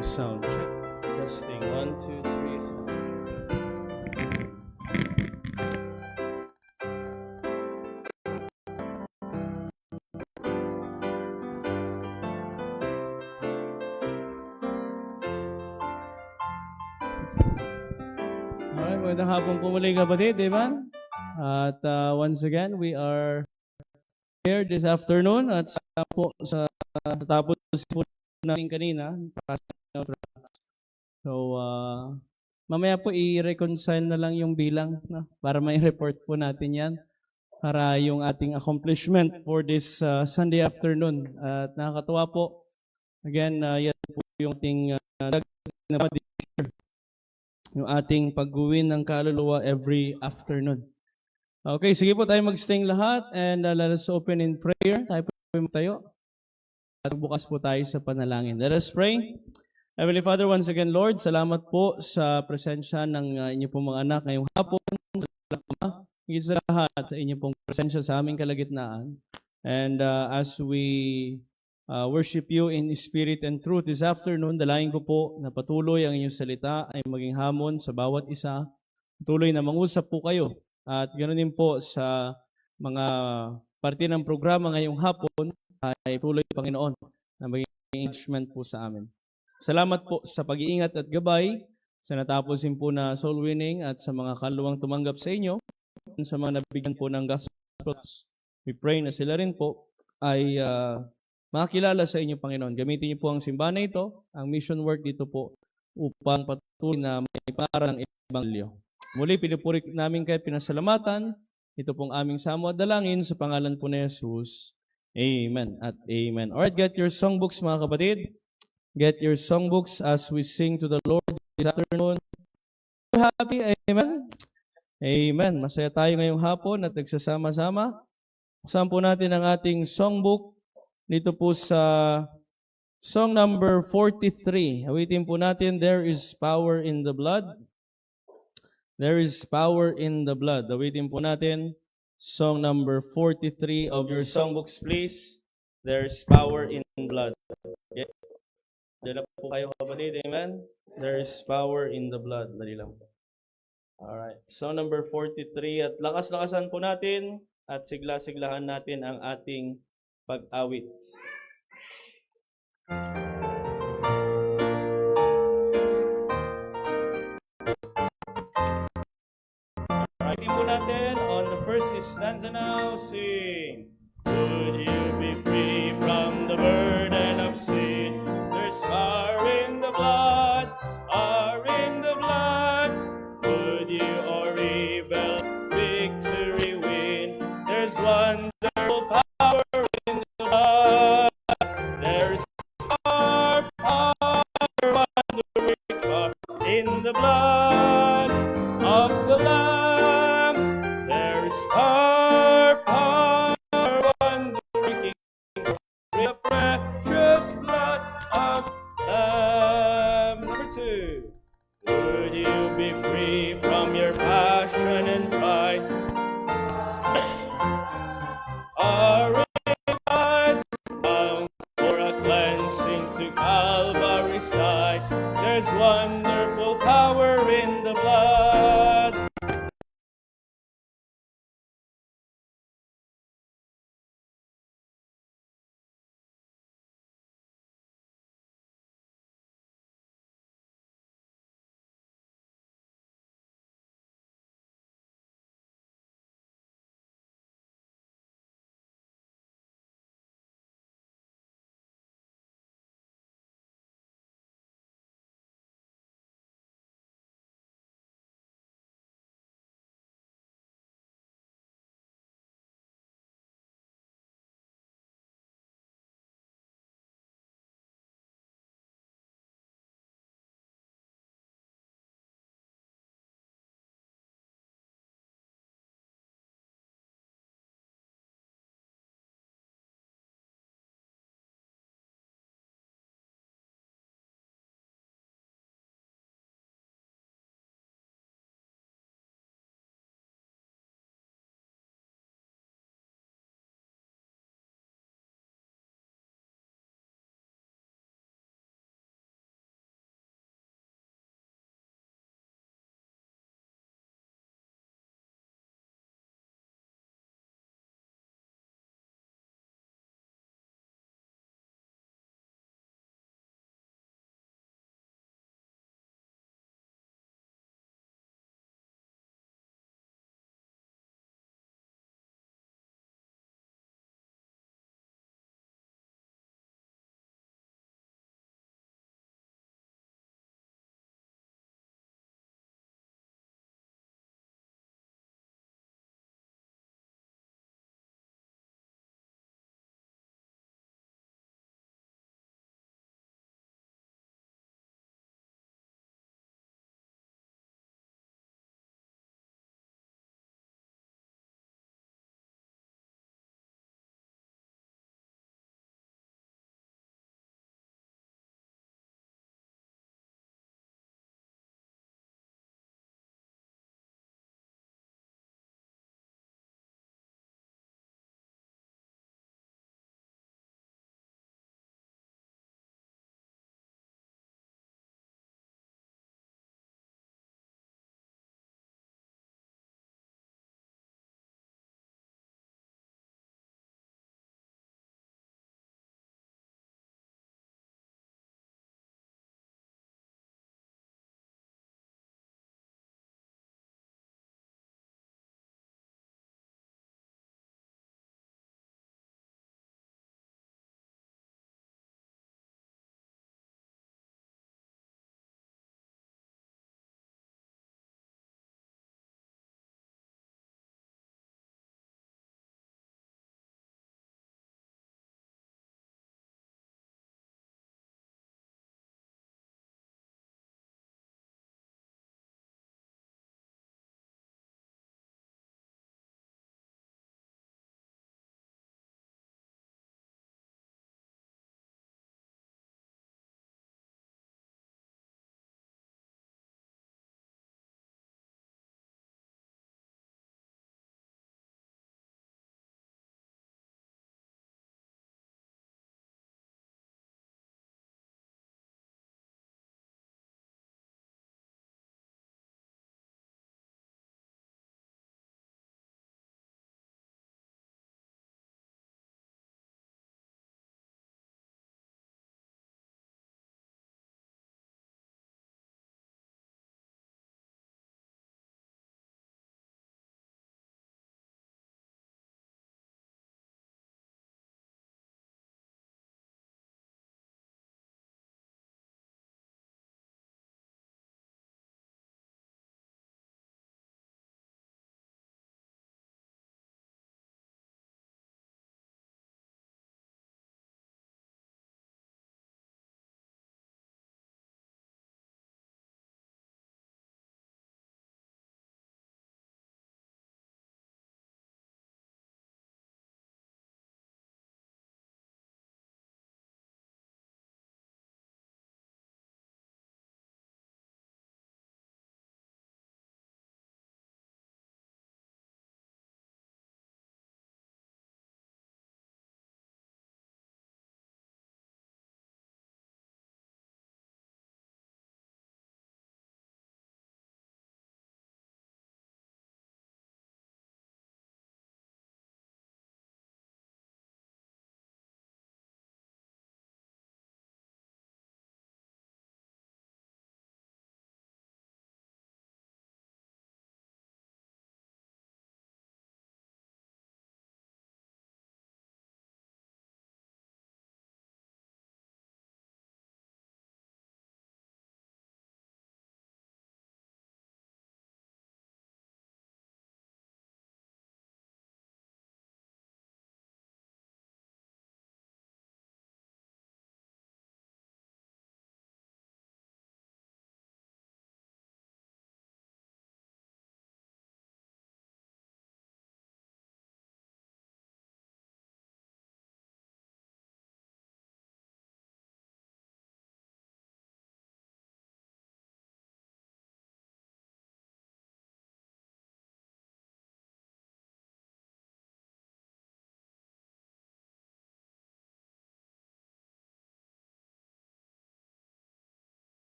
Sound check. Testing. 1, 2, 3. Alright, magandang hapon po muli kapatid, Amen. At once again, we are here this afternoon at tapos po namin kanina. So, mamaya po i-reconcile na lang yung bilang, no? Para may report po natin yan. Para yung ating accomplishment for this Sunday afternoon. At nakakatuwa po. Again, yan po yung ating yung ating pag-uwin ng kaluluwa every afternoon. Okay, sige po tayo mag-staying lahat and let us open in prayer. Tayo po tayo. At bukas po tayo sa panalangin. Let us pray. Heavenly Father, once again, Lord, salamat po sa presensya ng inyo pong mga anak ngayong hapon. Salamat higit sa lahat sa inyo pong presensya sa aming kalagitnaan. And as we worship you in spirit and truth this afternoon, dalayan ko po na patuloy ang inyong salita ay maging hamon sa bawat isa. Patuloy na mangusap po kayo. At ganoon din po sa mga parte ng programa ngayong hapon ay tuloy, Panginoon, na maging engagement po sa amin. Salamat po sa pag-iingat at gabay sa natapusin po na soul winning at sa mga kaluluwang tumanggap sa inyo, sa mga nabigyan po ng gospels. We pray na sila rin po ay makakilala sa inyo, Panginoon. Gamitin niyo po ang simbahan na ito, ang mission work dito po, upang patuloy na may para ng Ebanghelyo. Muli, pinupuri namin kayo pinasalamatan. Ito pong aming samo at dalangin sa pangalan po ni Jesus. Amen at amen. Alright, get your songbooks mga kapatid. Get your songbooks as we sing to the Lord this afternoon. Happy, amen? Amen. Masaya tayo ngayong hapon at nagsasama-sama. Buksan po natin ang ating songbook dito po sa song number 43. Awitin po natin, There is Power in the Blood. There is Power in the Blood. Awitin po natin, song number 43 of your songbooks, please. There is Power in Blood. Okay. Diyan na po kayo kapatid, amen? There is Power in the Blood. Dali lang. Alright, song number 43. At lakas-lakasan po natin at sigla-siglahan natin ang ating pag-awit. Writing po natin on the first stanza now, sing. Would you be free from the burden of sin? There's power in the blood, power in the blood. Would you or rebel, victory win? There's wonderful power in the blood. There's power, wondering power in the blood of the Lamb. There's power, wondering in the precious blood of the Lamb. Number 2. Would you be free from your passion and pride?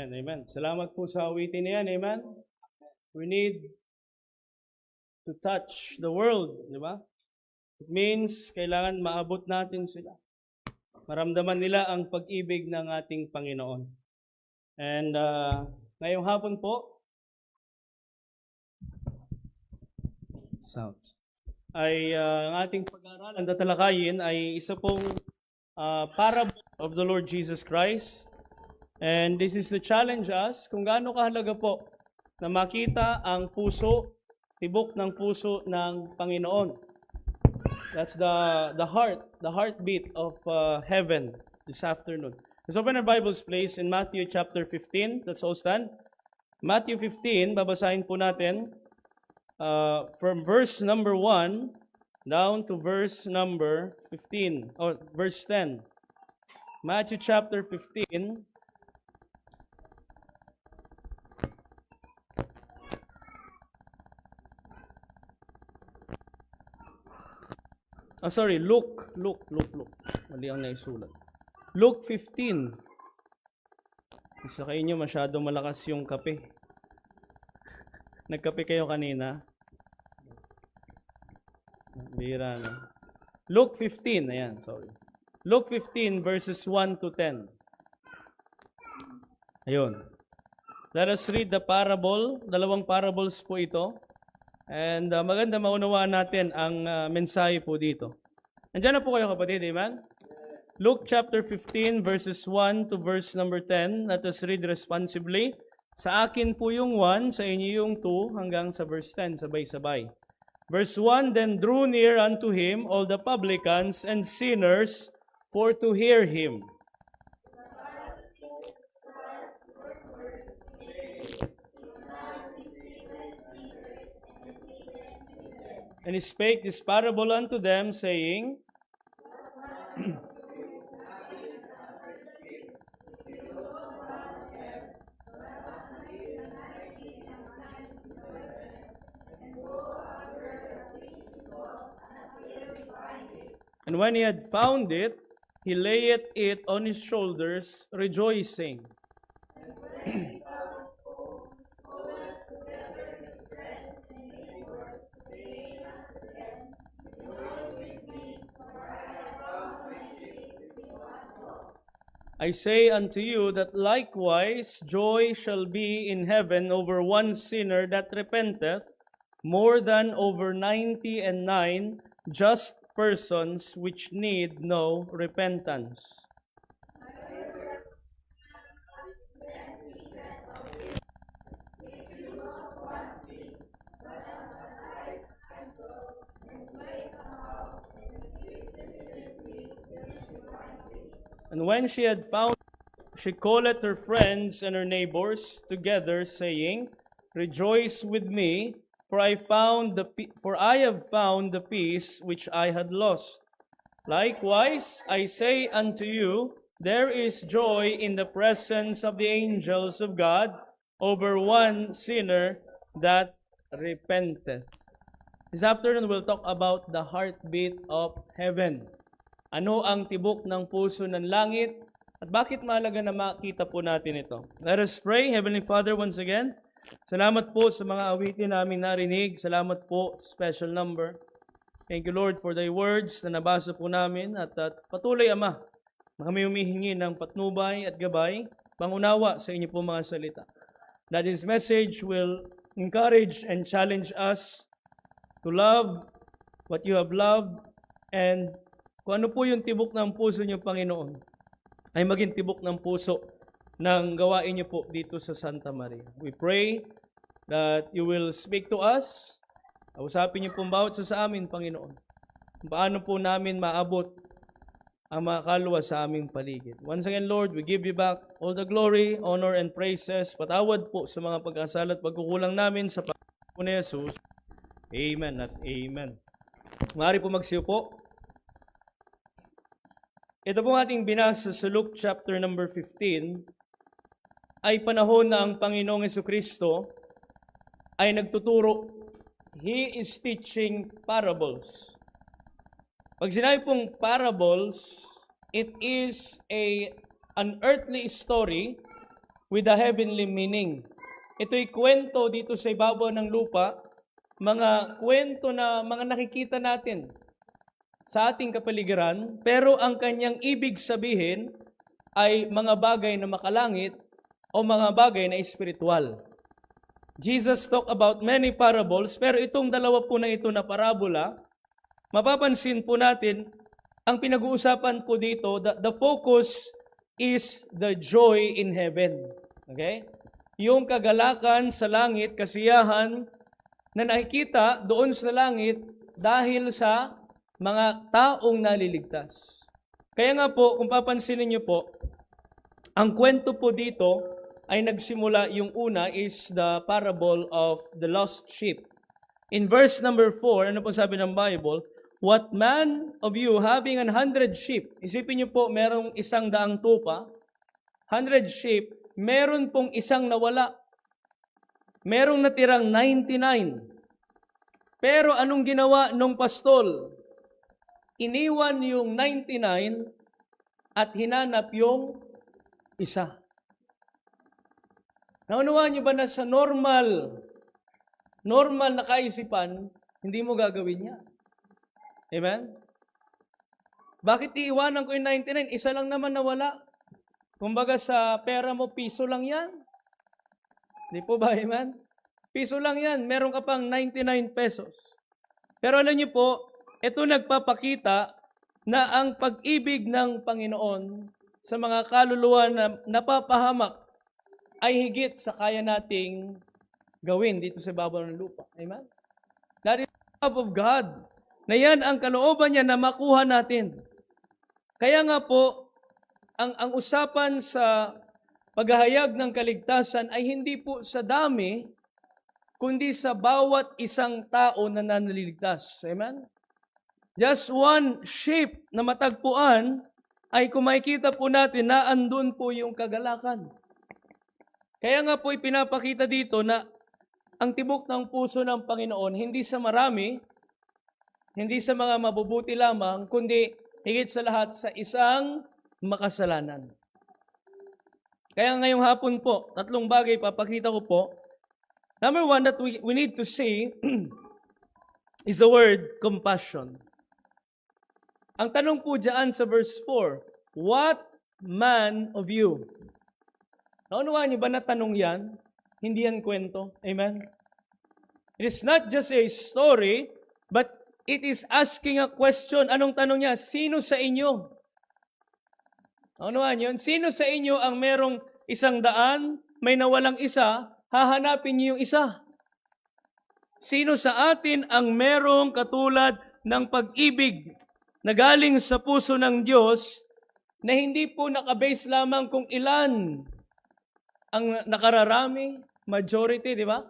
Amen, amen. Salamat po sa awitin na yan, amen. We need to touch the world, di ba? It means kailangan maabot natin sila. Maramdaman nila ang pag-ibig ng ating Panginoon. And ngayong hapon po, ay ang ating pag-aaralan, tatalakayin ay isa pong parable of the Lord Jesus Christ. And this is to challenge us kung gaano kahalaga po na makita ang puso, tibok ng puso ng Panginoon. That's the heartbeat of heaven this afternoon. Let's open our Bibles, please, in Matthew chapter 15. Let's all stand. Matthew 15, babasahin po natin from verse number 1 down to verse number 15, or verse 10. Matthew chapter 15. Luke. Mali ang naisulat. Luke 15. Isa kayo nyo masyado malakas yung kape. Nagkape kayo kanina? Bira na. Luke 15, ayan, sorry. Luke 15 verses 1 to 10. Ayun. Let us read the parable. Dalawang parables po ito. And maganda maunawaan natin ang mensahe po dito. Andiyan na po kayo kapatid, amen? Luke chapter 15 verses 1 to verse number 10. Let us read responsibly. Sa akin po yung 1, sa inyo yung 2, hanggang sa verse 10, sabay-sabay. Verse 1, Then drew near unto him all the publicans and sinners for to hear him. And he spake this parable unto them, saying, And when he had found it, he layeth it on his shoulders, rejoicing. I say unto you that likewise joy shall be in heaven over one sinner that repenteth, more than over 99 just persons which need no repentance. And when she had found, she calleth her friends and her neighbors together, saying, Rejoice with me, for I have found the peace which I had lost. Likewise, I say unto you, there is joy in the presence of the angels of God over one sinner that repenteth. This afternoon, we'll talk about the heartbeat of heaven. Ano ang tibok ng puso ng langit? At bakit mahalaga na makita po natin ito? Let us pray. Heavenly Father, once again, salamat po sa mga awitin namin narinig. Salamat po sa special number. Thank you, Lord, for thy words na nabasa po namin. At patuloy, Ama, na kami humihingi ng patnubay at gabay, pangunawa sa inyo po mga salita. That this message will encourage and challenge us to love what you have loved, and kung ano po yung tibok ng puso niyo, Panginoon, ay maging tibok ng puso ng gawain niyo po dito sa Santa Maria. We pray that you will speak to us. Usapin niyo po bawat sa amin, Panginoon. Paano po namin maabot ang mga kaluluwa sa aming paligid. Once again, Lord, we give you back all the glory, honor, and praises. Patawad po sa mga pag-asal at pagkukulang namin sa Panginoon ni Jesus. Amen at amen. Maaari po magsiyo po. Ito pong ating binasa sa Luke chapter number 15 ay panahon na ang Panginoong Jesucristo ay nagtuturo. He is teaching parables. Pag sinabi pong parables, it is an earthly story with a heavenly meaning. Ito'y kwento dito sa ibabaw ng lupa, mga kwento na mga nakikita natin sa ating kapaligiran, pero ang kanyang ibig sabihin ay mga bagay na makalangit o mga bagay na espiritual. Jesus talked about many parables, pero itong dalawa po na ito na parabola, mapapansin po natin, ang pinag-uusapan po dito, the focus is the joy in heaven. Okay? Yung kagalakan sa langit, kasiyahan na nakikita doon sa langit dahil sa mga taong naliligtas. Kaya nga po, kung papansinin niyo po, ang kwento po dito ay nagsimula, yung una is the parable of the lost sheep. In verse number 4, ano po sabi ng Bible? What man of you having 100 sheep, isipin niyo po, merong 100 tupa, 100 sheep, meron pong isang nawala. Merong natirang 99. Pero anong ginawa nung pastol? Iniwan yung 99 at hinanap yung isa. Naunawaan niyo ba na sa normal na kaisipan, hindi mo gagawin yan? Amen? Bakit iiwanan ko yung 99? Isa lang naman nawala. Kumbaga sa pera mo, piso lang yan. Di po ba, amen? Piso lang yan. Meron ka pang 99 pesos. Pero alam niyo po, ito nagpapakita na ang pag-ibig ng Panginoon sa mga kaluluwa na napapahamak ay higit sa kaya nating gawin dito sa ibabaw ng lupa. Amen? That is the love of God. Na yan ang kalooban niya na makuha natin. Kaya nga po, ang usapan sa paghahayag ng kaligtasan ay hindi po sa dami, kundi sa bawat isang tao na nanliligtas. Amen? Just one sheep na matagpuan ay kung makikita po natin na andun po yung kagalakan. Kaya nga po ipinapakita dito na ang tibok ng puso ng Panginoon hindi sa marami, hindi sa mga mabubuti lamang, kundi higit sa lahat sa isang makasalanan. Kaya ngayong hapon po, 3 bagay papakita ko po. Number 1 that we need to see is the word compassion. Ang tanong po dyan sa verse 4, what man of you? Naunawaan niyo ba na tanong yan? Hindi yan kwento. Amen? It is not just a story, but it is asking a question. Anong tanong niya? Sino sa inyo? Naunawaan yun? Sino sa inyo ang merong 100, may nawalang isa, hahanapin niyo yung isa? Sino sa atin ang merong katulad ng pag-ibig na galing sa puso ng Diyos na hindi po nakabase lamang kung ilan ang nakararami, majority, di ba?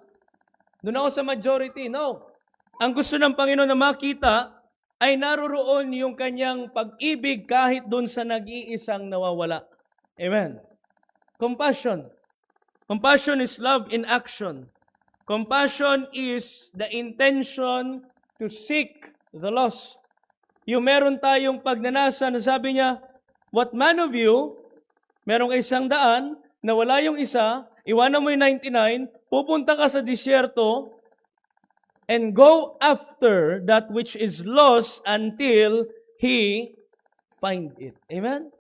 Doon ako sa majority. No. Ang gusto ng Panginoon na makita ay naroroon yung kanyang pag-ibig kahit doon sa nag-iisang nawawala. Amen. Compassion. Compassion is love in action. Compassion is the intention to seek the lost. Yung meron tayong pagnanasa na sabi niya, what man of you, merong 100, nawala yung isa, iwanan mo yung 99, pupunta ka sa disyerto, and go after that which is lost until he find it. Amen?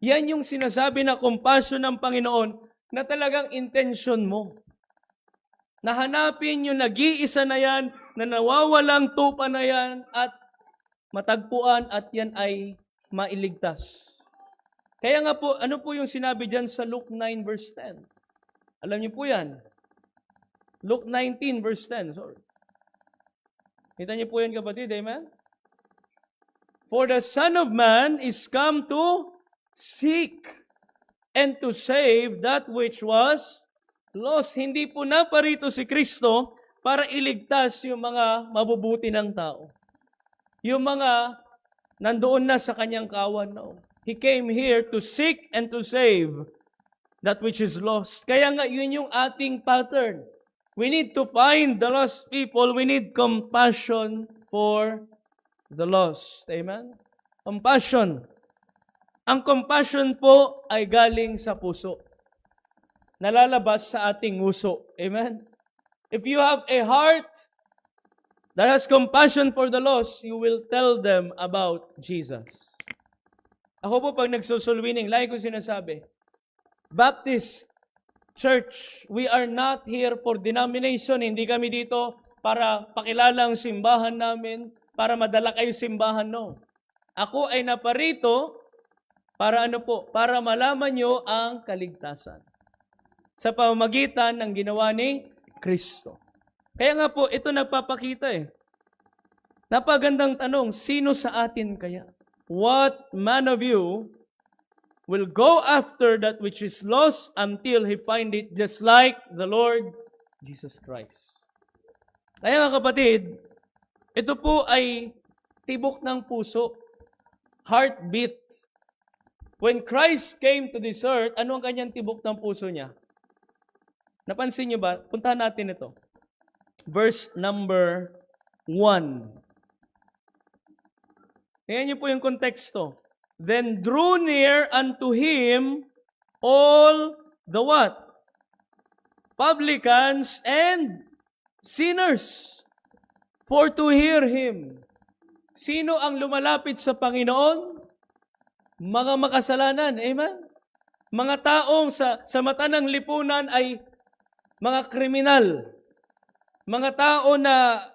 Yan yung sinasabi na compassion ng Panginoon na talagang intention mo. Nahanapin yung nag-iisa na yan, na nawawalang tupa na yan, at matagpuan at yan ay mailigtas. Kaya nga po, ano po yung sinabi dyan sa Luke 9 verse 10? Alam niyo po yan. Luke 19 verse 10, sorry. Kita niyo po yan, kapatid, amen? For the Son of Man is come to seek and to save that which was lost. Hindi po naparito si Kristo para iligtas yung mga mabubuti ng tao. Yung mga nandoon na sa kanyang kawan. No. He came here to seek and to save that which is lost. Kaya nga, yun yung ating pattern. We need to find the lost people. We need compassion for the lost. Amen? Compassion. Ang compassion po ay galing sa puso. na lalabas sa ating nguso. Amen? If you have a heart that has compassion for the lost, you will tell them about Jesus. Ako po pag nagsusulwining, lagi ko sinasabi, Baptist Church, we are not here for denomination. Hindi kami dito para pakilala ang simbahan namin, para madala kayo simbahan, no. Ako ay naparito para ano po? Para malaman nyo ang kaligtasan sa pamamagitan ng ginawa ni Kristo. Kaya nga po, ito nagpapakita Napagandang tanong, sino sa atin kaya? What man of you will go after that which is lost until he find it, just like the Lord Jesus Christ? Kaya nga kapatid, ito po ay tibok ng puso, heartbeat. When Christ came to this earth, ano ang kanyang tibok ng puso niya? Napansin niyo ba? Puntahan natin ito. Verse number 1. Tingnan niyo po yung konteksto. Then drew near unto him all the what? Publicans and sinners, for to hear him. Sino ang lumalapit sa Panginoon? Mga makasalanan. Amen? Mga taong sa mata ng lipunan ay mga kriminal. Mga tao na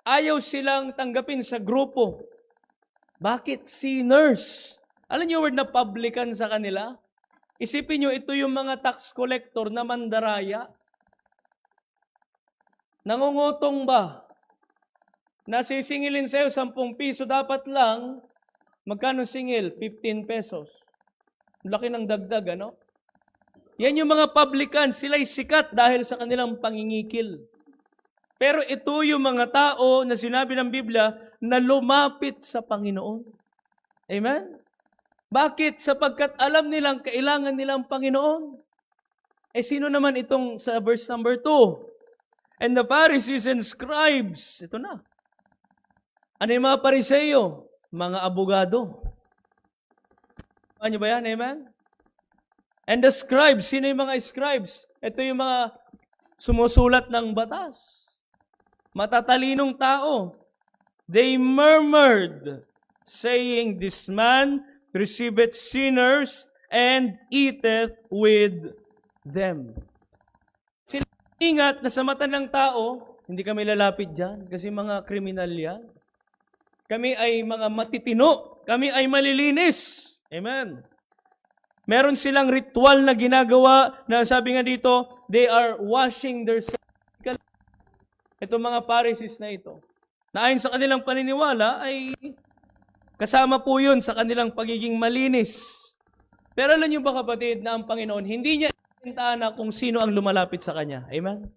ayaw silang tanggapin sa grupo. Bakit? Sinners. Alam niyo word na publican sa kanila? Isipin niyo, ito yung mga tax collector na mandaraya. Nangungutong ba? Nasisingilin sa'yo 10 piso, dapat lang, magkano singil? 15 pesos. Laki ng dagdag, ano? Yan yung mga publican, sila'y sikat dahil sa kanilang pangingikil. Pero ito yung mga tao na sinabi ng Biblia na lumapit sa Panginoon. Amen? Bakit? Sapagkat alam nilang kailangan nilang Panginoon. Sino naman itong sa verse number 2? And the Pharisees and scribes, ito na. Ano yung mga Pariseo? Mga abogado. Ano ba yan? Amen? And the scribes, sino yung mga scribes? Ito yung mga sumusulat ng batas. Matatalinong tao. They murmured, saying, this man receiveth sinners and eateth with them. Sila ingat na sa mata ng tao, hindi kami lalapit dyan kasi mga kriminal yan. Kami ay mga matitino. Kami ay malilinis. Amen. Meron silang ritual na ginagawa na sabi nga dito, they are washing their self. Ito mga Pharisees na ito. Na ayon sa kanilang paniniwala ay kasama po yun sa kanilang pagiging malinis. Pero alam niyo ba kapatid na ang Panginoon, hindi niya inintana kung sino ang lumalapit sa Kanya. Amen?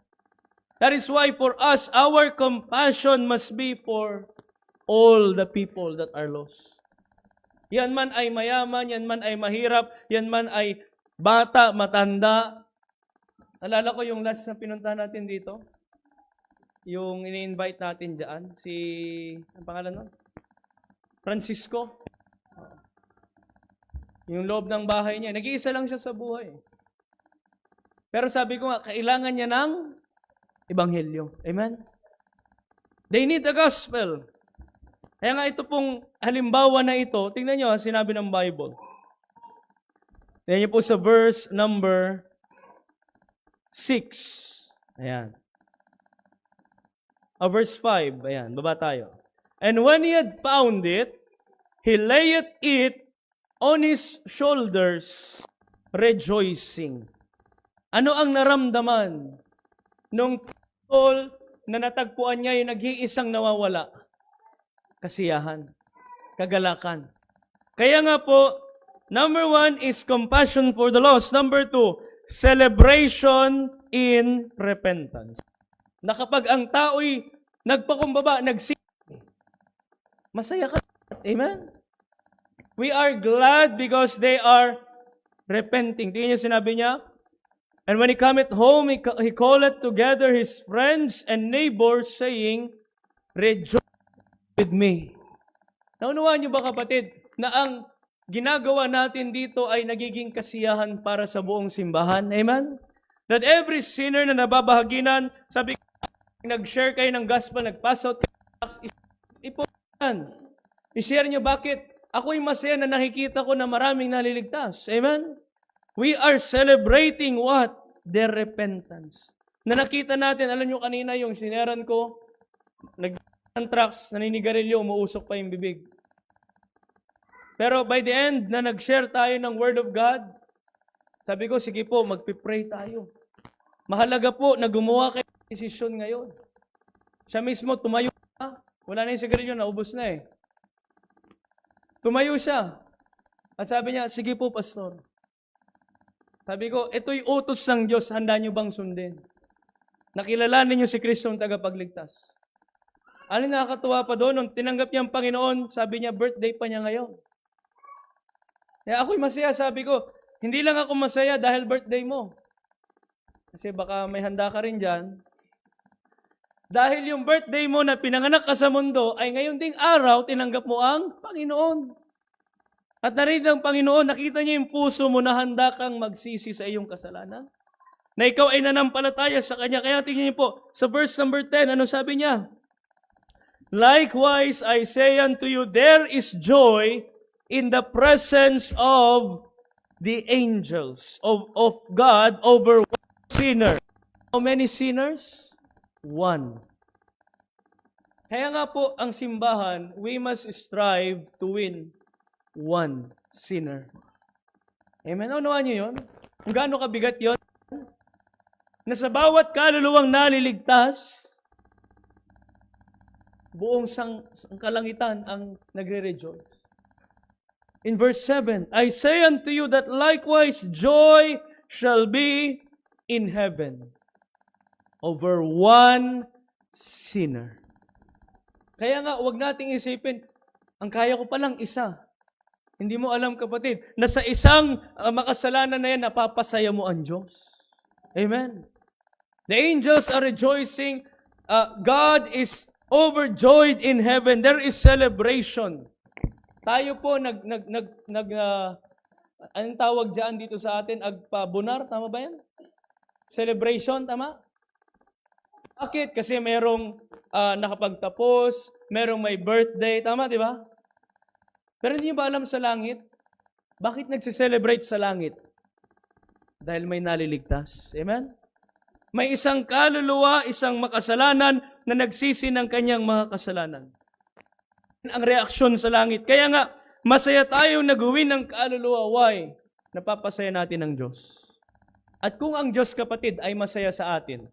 That is why for us, our compassion must be for all the people that are lost. Yan man ay mayaman, yan man ay mahirap, yan man ay bata, matanda. Alala ko yung last na pinuntahan natin dito. Yung ini-invite natin dyan, ang pangalan nun? Francisco. Yung loob ng bahay niya, nag-iisa lang siya sa buhay. Pero sabi ko nga, kailangan niya ng ebanghelyo. Amen? They need the gospel. Kaya nga ito pong halimbawa na ito, tingnan nyo, sinabi ng Bible. Tingnan nyo po sa verse number 6. Ayan. Verse 5. Ayan, baba tayo. And when he had found it, he layeth it on his shoulders, rejoicing. Ano ang naramdaman nung tol na natagpuan niya yung nag-iisang nawawala? Kasiyahan, kagalakan. Kaya nga po, number 1 is compassion for the lost. Number 2, celebration in repentance. Na kapag ang tao'y nagpakumbaba, masaya ka. Amen? We are glad because they are repenting. Tingnan niyo sinabi niya, and when he cometh home, he calleth together his friends and neighbors, saying, rejoice with me. Naunawaan niyo ba kapatid, na ang ginagawa natin dito ay nagiging kasiyahan para sa buong simbahan? Amen? That every sinner na nababahaginan, sabi ko, nag-share kayo ng gospel, nag-pass out kayo, ipunan. I-share nyo bakit ako'y masaya na nakikita ko na maraming naliligtas. Amen? We are celebrating what? Their repentance. Na nakita natin, alam nyo kanina yung sineran ko, nag-anthrax, naninigarilyo, umuusok pa yung bibig. Pero by the end, na nag-share tayo ng Word of God, sabi ko, sige po, magpipray tayo. Mahalaga po na gumawa kayo ng desisyon ngayon. Siya mismo, tumayo na. Wala na yung sigarilyo, naubos na eh. Tumayo siya. At sabi niya, sige po, pastor. Sabi ko, ito'y utos ng Diyos, handa niyo bang sundin? Nakilalanin niyo si Kristo ang tagapagligtas. Ano nakakatuwa pa doon? Nung tinanggap niya ang Panginoon, sabi niya, birthday pa niya ngayon. Kaya ako'y masaya, sabi ko, hindi lang ako masaya dahil birthday mo. Kasi baka may handa ka rin dyan. Dahil yung birthday mo na pinanganak ka sa mundo, ay ngayon ding araw, tinanggap mo ang Panginoon. At narinig ng Panginoon, nakita niya yung puso mo na handa kang magsisi sa iyong kasalanan. Na ikaw ay nanampalataya sa Kanya. Kaya tingnan niyo po, sa verse number 10, ano sabi niya? Likewise, I say unto you, there is joy in the presence of the angels of God over one sinner. How many sinners? One. Kaya nga po, ang simbahan, we must strive to win one sinner. Amen? Unawaan niyo yun? Kung gaano kabigat yun? Na sa bawat kaluluwang naliligtas, buong kalangitan ang nagre-rejoice. In verse 7, I say unto you that likewise joy shall be in heaven over one sinner. Kaya nga, huwag nating isipin, ang kaya ko palang isa. Hindi mo alam, kapatid, na sa isang makasalanan na yan, napapasaya mo ang Diyos. Amen. The angels are rejoicing. God is overjoyed in heaven. There is celebration. Tayo po, anong tawag dyan dito sa atin? Agpabunar, tama ba yan? Celebration, tama? Bakit? Kasi merong nakapagtapos, merong may birthday, tama, di ba? Pero hindi ba alam sa langit? Bakit nagsiselebrate sa langit? Dahil may naliligtas. Amen? May isang kaluluwa, isang makasalanan na nagsisi ng kanyang mga kasalanan. Ang reaksyon sa langit. Kaya nga, masaya tayong nag-uwi ng kaluluwa. Why? Napapasaya natin ang Diyos. At kung ang Diyos, kapatid, ay masaya sa atin,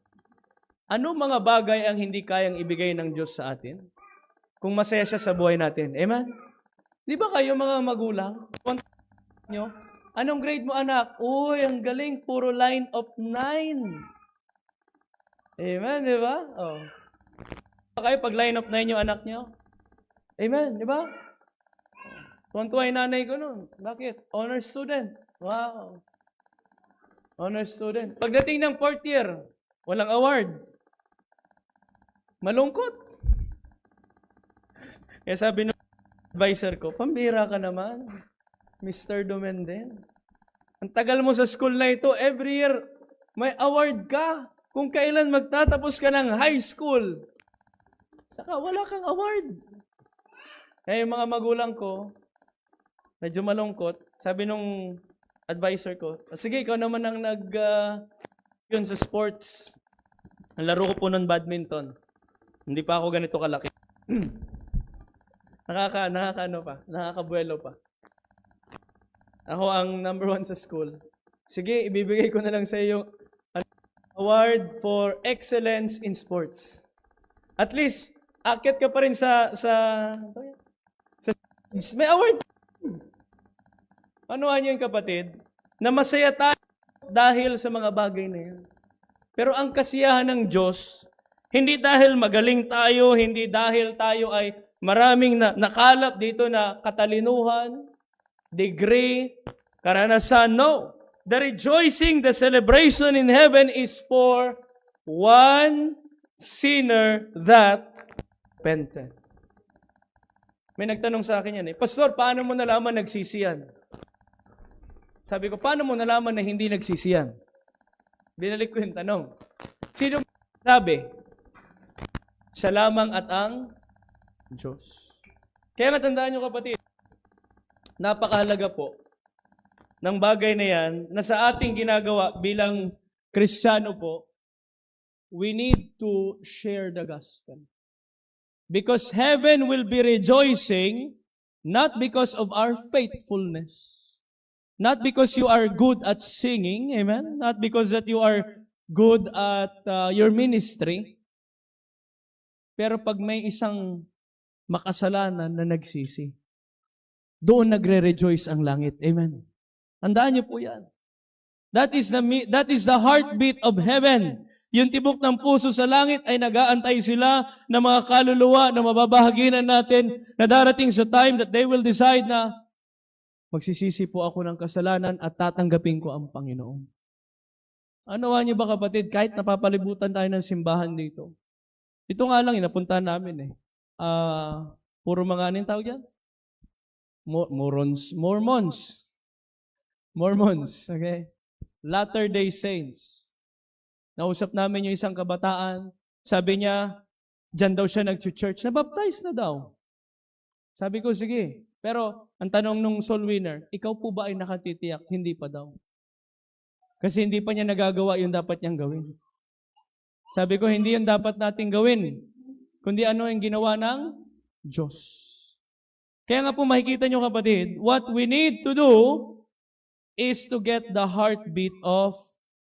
ano mga bagay ang hindi kayang ibigay ng Diyos sa atin? Kung masaya siya sa buhay natin. Amen? Di ba kayo mga magulang? Nyo, anong grade mo, anak? Uy, ang galing, puro line of 9. Amen, di ba? Oh. Kayo pag line of 9 yung anak nyo? Amen, di ba? Tuwan-tuwa yung nanay ko nun. Bakit? Honor student. Wow. Honor student. Pagdating ng 4th year, walang award. Malungkot. Kaya sabi ng advisor ko, pambira ka naman, Mr. Dumenden. Ang tagal mo sa school na ito, every year, may award ka. Kung kailan magtatapos ka ng high school, saka wala kang award. Kaya yung mga magulang ko, medyo malungkot, sabi nung advisor ko, sige, ikaw naman ang yun sa sports. Ang laro ko po nun badminton. Hindi pa ako ganito kalaki. Nakakabuelo pa. Ako ang number 1 sa school. Sige, ibibigay ko na lang sa iyo award for excellence in sports. At least, akit ka pa rin sa may award. Ano niyo yung kapatid? Na masaya tayo dahil sa mga bagay na yan. Pero ang kasiyahan ng Diyos, hindi dahil magaling tayo, hindi dahil tayo ay maraming nakalap dito na katalinuhan, degree, karanasan. No. The rejoicing, the celebration in heaven is for one sinner that repented. May nagtanong sa akin yan Pastor, paano mo nalaman nagsisiyan? Sabi ko, paano mo nalaman na hindi nagsisiyan? Binalik ko yung tanong. Sino sabi? Siya lamang at ang Diyos. Kaya nga tandaan nyo kapatid, napakahalaga po ng bagay na yan na sa ating ginagawa bilang Kristiyano po, we need to share the gospel. Because heaven will be rejoicing not because of our faithfulness. Not because you are good at singing, amen? Not because that you are good at your ministry. Pero pag may isang makasalanan na nagsisi, doon nagre-rejoice ang langit. Amen. Tandaan niyo po yan. That is the heartbeat of heaven. Yung tibok ng puso sa langit ay nag-aantay sila ng mga kaluluwa na mababahaginan natin na darating sa time that they will decide na magsisisi po ako ng kasalanan at tatanggapin ko ang Panginoon. Ano niyo ba kapatid, kahit napapalibutan tayo ng simbahan dito, ito nga lang, inapuntahan namin eh. Puro mga anong tawag yan? Mormons, okay? Latter-day Saints. Nausap namin yung isang kabataan, sabi niya, dyan daw siya nag-church, nabaptize na daw. Sabi ko, sige. Pero, ang tanong nung soul winner, ikaw po ba ay nakatitiyak? Hindi pa daw. Kasi hindi pa niya nagagawa yung dapat niyang gawin. Sabi ko, hindi yung dapat nating gawin, kundi ano yung ginawa ng Diyos. Kaya nga po makikita niyo kapatid, what we need to do is to get the heartbeat of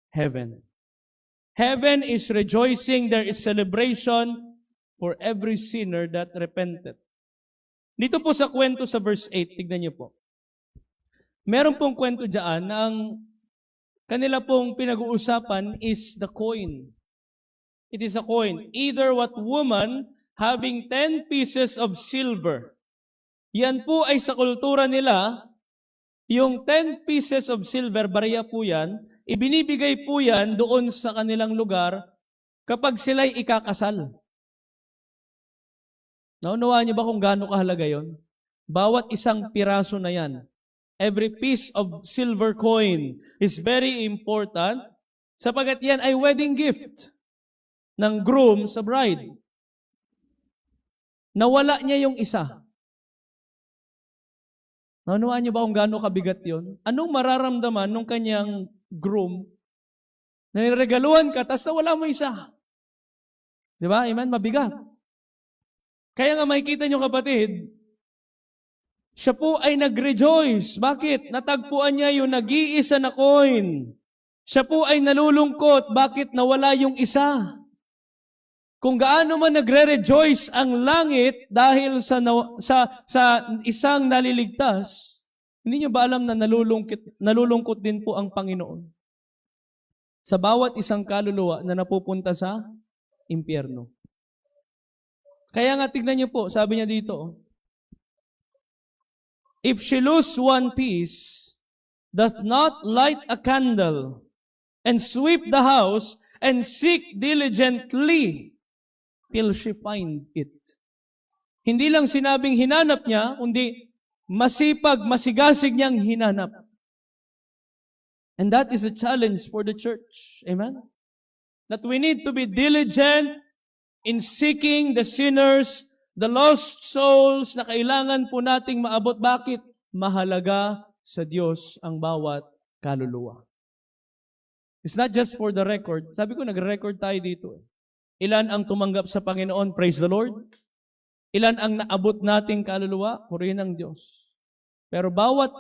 heaven. Heaven is rejoicing, there is celebration for every sinner that repented. Dito po sa kwento sa verse 8, tignan niyo po. Meron pong kwento dyan na ang kanila pong pinag-uusapan is the coin. It is a coin. Either what woman having 10 pieces of silver. Yan po ay sa kultura nila, yung 10 pieces of silver, barya po yan, ibinibigay po yan doon sa kanilang lugar kapag sila'y ikakasal. Naunawaan niyo ba kung gaano kahalaga yon? Bawat isang piraso na yan, every piece of silver coin is very important sapagat yan ay wedding gift ng groom sa bride. Nawala niya yung isa. Naunawaan niyo ba kung gaano kabigat yon? Anong mararamdaman nung kanyang groom na niregaluhan ka, tas nawala mo isa? Di ba? Amen? Mabigat. Kaya nga makikita niyo kapatid, siya po ay nag-rejoice. Bakit? Natagpuan niya yung nag-iisa na coin. Siya po ay nalulungkot. Bakit nawala yung isa? Kung gaano man nagre-rejoice ang langit dahil sa isang naliligtas, hindi niyo ba alam na nalulungkot din po ang Panginoon sa bawat isang kaluluwa na napupunta sa impyerno? Kaya nga tignan niyo po, sabi niya dito, if she lose one piece, doth not light a candle, and sweep the house, and seek diligently till she find it. Hindi lang sinabing hinanap niya, kundi masipag, masigasig niyang hinanap. And that is a challenge for the church. Amen? That we need to be diligent in seeking the sinners, the lost souls na kailangan po nating maabot. Bakit? Mahalaga sa Diyos ang bawat kaluluwa. It's not just for the record. Sabi ko, nag-record tayo dito. Ilan ang tumanggap sa Panginoon? Praise the Lord. Ilan ang naabot nating kaluluwa? Purihin ang Diyos. Pero bawat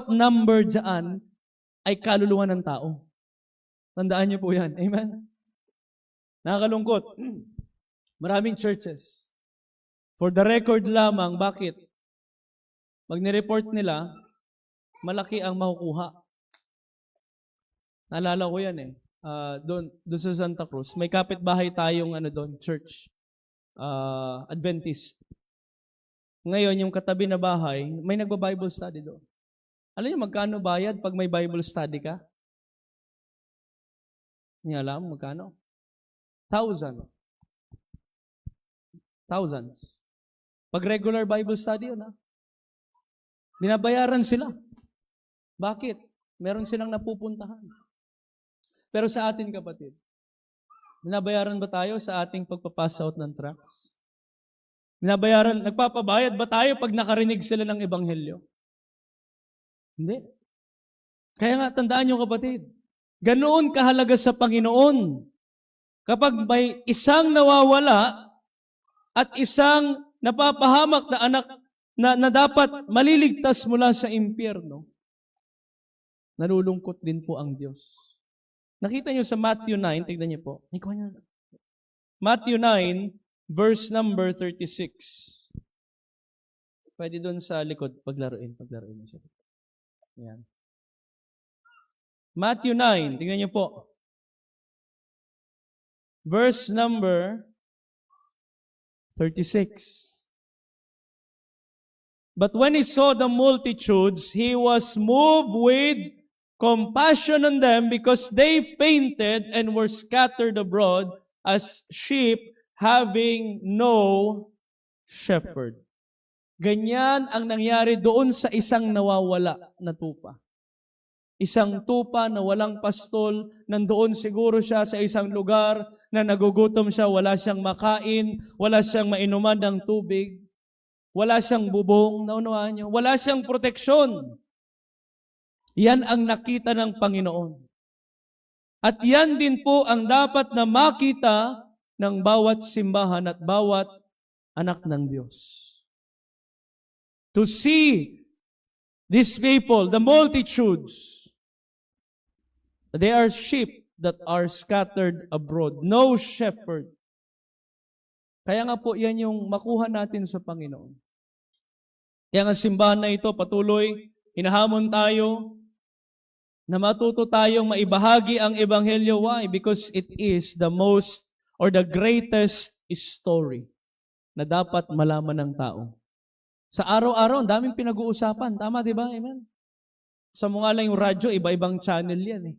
number dyan ay kaluluwa ng tao. Tandaan niyo po yan. Amen? Nakakalungkot. Maraming churches. For the record lamang, bakit? Pag nireport nila, malaki ang makukuha. Naalala ko yan eh. Doon sa Santa Cruz, may kapitbahay tayong doon, church. Adventist. Ngayon, yung katabi na bahay, may nagba-Bible study doon. Alam niyo magkano bayad pag may Bible study ka? Hindi alam magkano? Thousands. Pag regular Bible study yun, binabayaran sila. Bakit? Meron silang napupuntahan. Pero sa atin, kapatid, binabayaran ba tayo sa ating pagpapass out ng tracts? Nagpapabayad ba tayo pag nakarinig sila ng ebanghelyo? Hindi. Kaya nga, tandaan nyo kapatid, ganoon kahalaga sa Panginoon. Kapag may isang nawawala at isang napapahamak na anak na dapat maliligtas mula sa impyerno, nalulungkot din po ang Diyos. Nakita nyo sa Matthew 9, tignan nyo po. Matthew 9, verse number 36. Pwede doon sa likod, paglaruin mo siya. Yan. Matthew 9, tignan nyo po. Verse number 36. But when he saw the multitudes, he was moved with compassion on them because they fainted and were scattered abroad as sheep having no shepherd. Ganyan ang nangyari doon sa isang nawawala na tupa. Isang tupa na walang pastol, nandoon siguro siya sa isang lugar na nagugutom siya, wala siyang makain, wala siyang mainuman ng tubig, wala siyang bubong, naunawaan niyo, wala siyang proteksyon. Yan ang nakita ng Panginoon. At yan din po ang dapat na makita ng bawat simbahan at bawat anak ng Diyos. To see these people, the multitudes, they are sheep that are scattered abroad. No shepherd. Kaya nga po, yan yung makuha natin sa Panginoon. Kaya nga simbahan na ito, patuloy, hinahamon tayo na matuto tayong maibahagi ang Ebanghelyo. Why? Because it is the most or the greatest story na dapat malaman ng tao. Sa araw-araw, ang daming pinag-uusapan. Tama, di ba? Amen? Sa mga lang yung radyo, iba-ibang channel yan eh.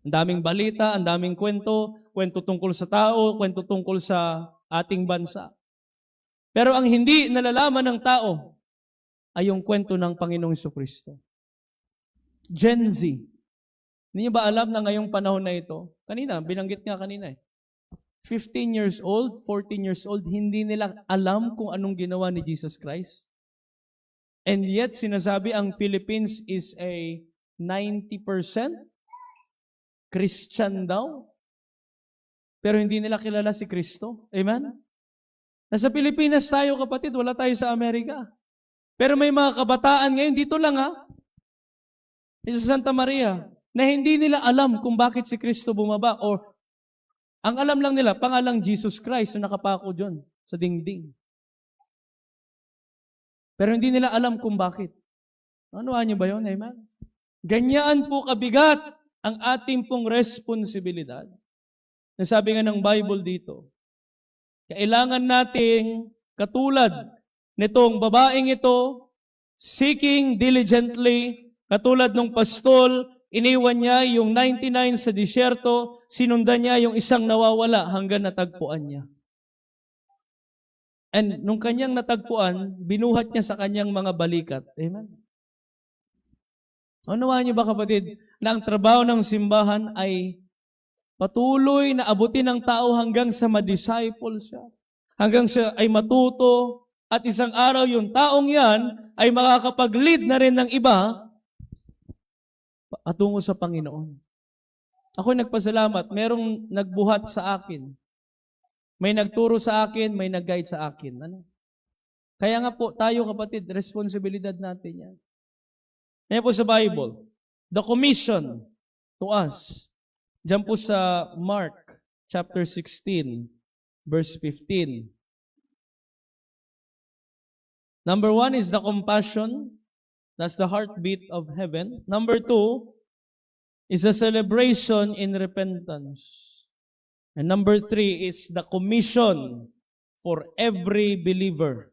Ang daming balita, ang daming kwento tungkol sa tao, kwento tungkol sa ating bansa. Pero ang hindi nalalaman ng tao ay yung kwento ng Panginoong Jesucristo. Gen Z. Hindi niyo ba alam na ngayong panahon na ito? Kanina, binanggit nga kanina eh. 15 years old, 14 years old, hindi nila alam kung anong ginawa ni Jesus Christ. And yet, sinasabi ang Philippines is a 90% Christian daw. Pero hindi nila kilala si Kristo. Amen? Nasa Pilipinas tayo, kapatid, wala tayo sa Amerika. Pero may mga kabataan ngayon, dito lang sa Santa Maria, na hindi nila alam kung bakit si Kristo bumaba or ang alam lang nila, pangalang Jesus Christ na nakapako dyan sa dingding. Pero hindi nila alam kung bakit. Anuhan niyo ba yun? Amen? Ganyan po kabigat ang ating pong responsibilidad. Nasabi nga ng Bible dito, kailangan nating katulad nitong babaeng ito, seeking diligently, katulad ng pastol, iniwan niya yung 99 sa disyerto, sinundan niya yung isang nawawala hanggang natagpuan niya. And nung kanyang natagpuan, binuhat niya sa kanyang mga balikat. Amen? Unawaan niyo ba kapatid, na ang trabaho ng simbahan ay patuloy na abutin ng tao hanggang sa ma-disciple siya. Hanggang siya ay matuto at isang araw yung taong yan ay makakapag-lead na rin ng iba patungo sa Panginoon. Ako nagpasalamat, merong nagbuhat sa akin. May nagturo sa akin, may nag-guide sa akin. Ano? Kaya nga po, tayo kapatid, responsibilidad natin yan. Ngayon po sa Bible, the commission to us. Diyan po sa Mark chapter 16, verse 15. Number 1 is the compassion. That's the heartbeat of heaven. Number 2 is a celebration in repentance. And number 3 is the commission for every believer.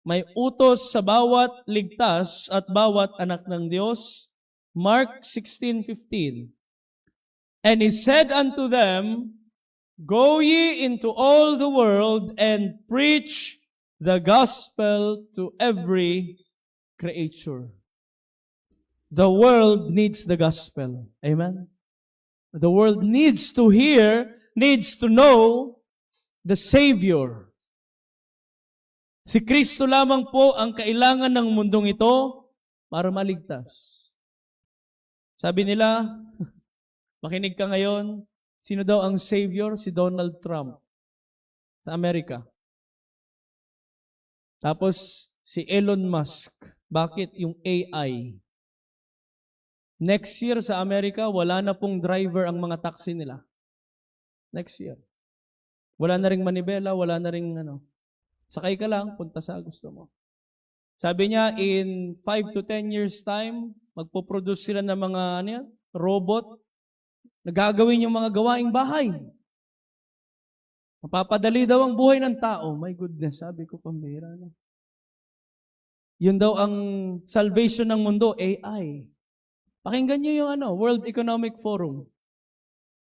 May utos sa bawat ligtas at bawat anak ng Diyos. Mark 16:15. And he said unto them, Go ye into all the world and preach the gospel to every creature. The world needs the gospel. Amen? The world needs to hear, needs to know the Savior. Si Kristo lamang po ang kailangan ng mundong ito para maligtas. Sabi nila, makinig ka ngayon, sino daw ang Savior? Si Donald Trump sa Amerika. Tapos si Elon Musk. Bakit? Yung AI. Next year sa Amerika, wala na pong driver ang mga taxi nila. Next year. Wala na ring manibela, wala na ring sakay ka lang, punta sa gusto mo. Sabi niya, in 5 to 10 years time, magpo-produce sila ng mga robot na gagawin yung mga gawaing bahay. Mapapadali daw ang buhay ng tao. My goodness, sabi ko, pambira na. Yun daw ang salvation ng mundo, AI. Pakinggan niyo yung World Economic Forum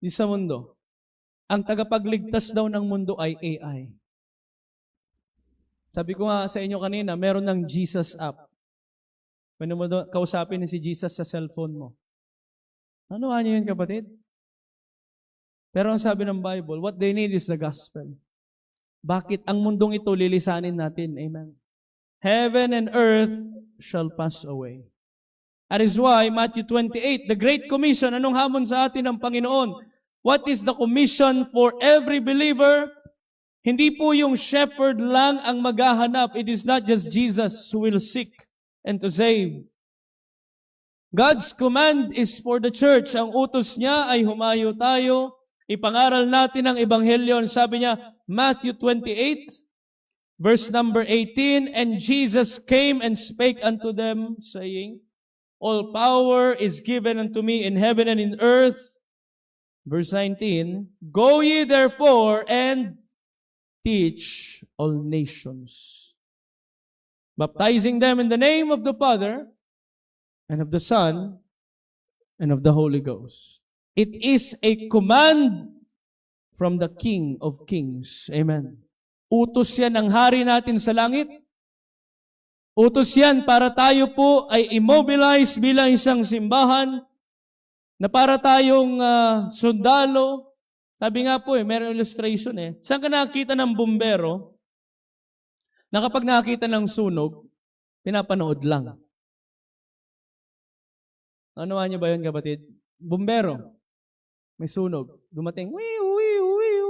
di sa mundo. Ang tagapagligtas daw ng mundo ay AI. Sabi ko nga sa inyo kanina, meron ng Jesus app. Pwede mo kausapin si Jesus sa cellphone mo. Ano niyo yun, kapatid? Pero ang sabi ng Bible, what they need is the gospel. Bakit ang mundong ito lilisanin natin? Amen. Heaven and earth shall pass away. That is why, Matthew 28, the Great Commission, anong hamon sa atin ng Panginoon? What is the commission for every believer? Hindi po yung shepherd lang ang maghahanap. It is not just Jesus who will seek and to save. God's command is for the church. Ang utos niya ay humayo tayo, ipangaral natin ang ebanghelyo. Sabi niya, Matthew 28, verse number 18, and Jesus came and spake unto them, saying, all power is given unto me in heaven and in earth. Verse 19, go ye therefore and teach all nations, baptizing them in the name of the Father and of the Son and of the Holy Ghost. It is a command from the King of Kings. Amen. Utos yan ng hari natin sa langit. Utos yan para tayo po ay immobilize bilang isang simbahan na para tayong sundalo. Sabi nga po mayroong illustration Saan ka nakakita ng bumbero na kapag nakakita ng sunog, pinapanood lang? Ano niyo ba yun, kapatid? Bumbero. May sunog. Dumating, wiu, wiu, wiu.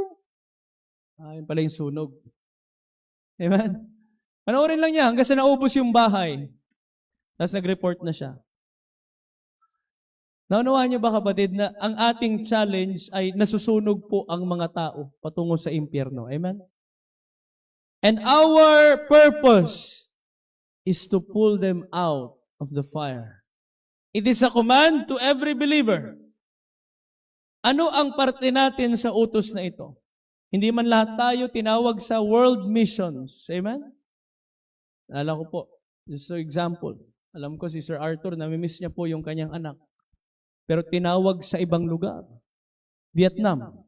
Yun pala yung sunog. Amen? Panoorin lang niya hanggang sa naubos yung bahay. Tapos nag-report na siya. Naunawaan niyo ba, kapatid, na ang ating challenge ay nasusunog po ang mga tao patungo sa impyerno. Amen? And our purpose is to pull them out of the fire. It is a command to every believer. Ano ang parte natin sa utos na ito? Hindi man lahat tayo tinawag sa world missions. Amen? Alam ko po, just for example, alam ko si Sir Arthur, namimiss niya po yung kanyang anak. Pero tinawag sa ibang lugar. Vietnam.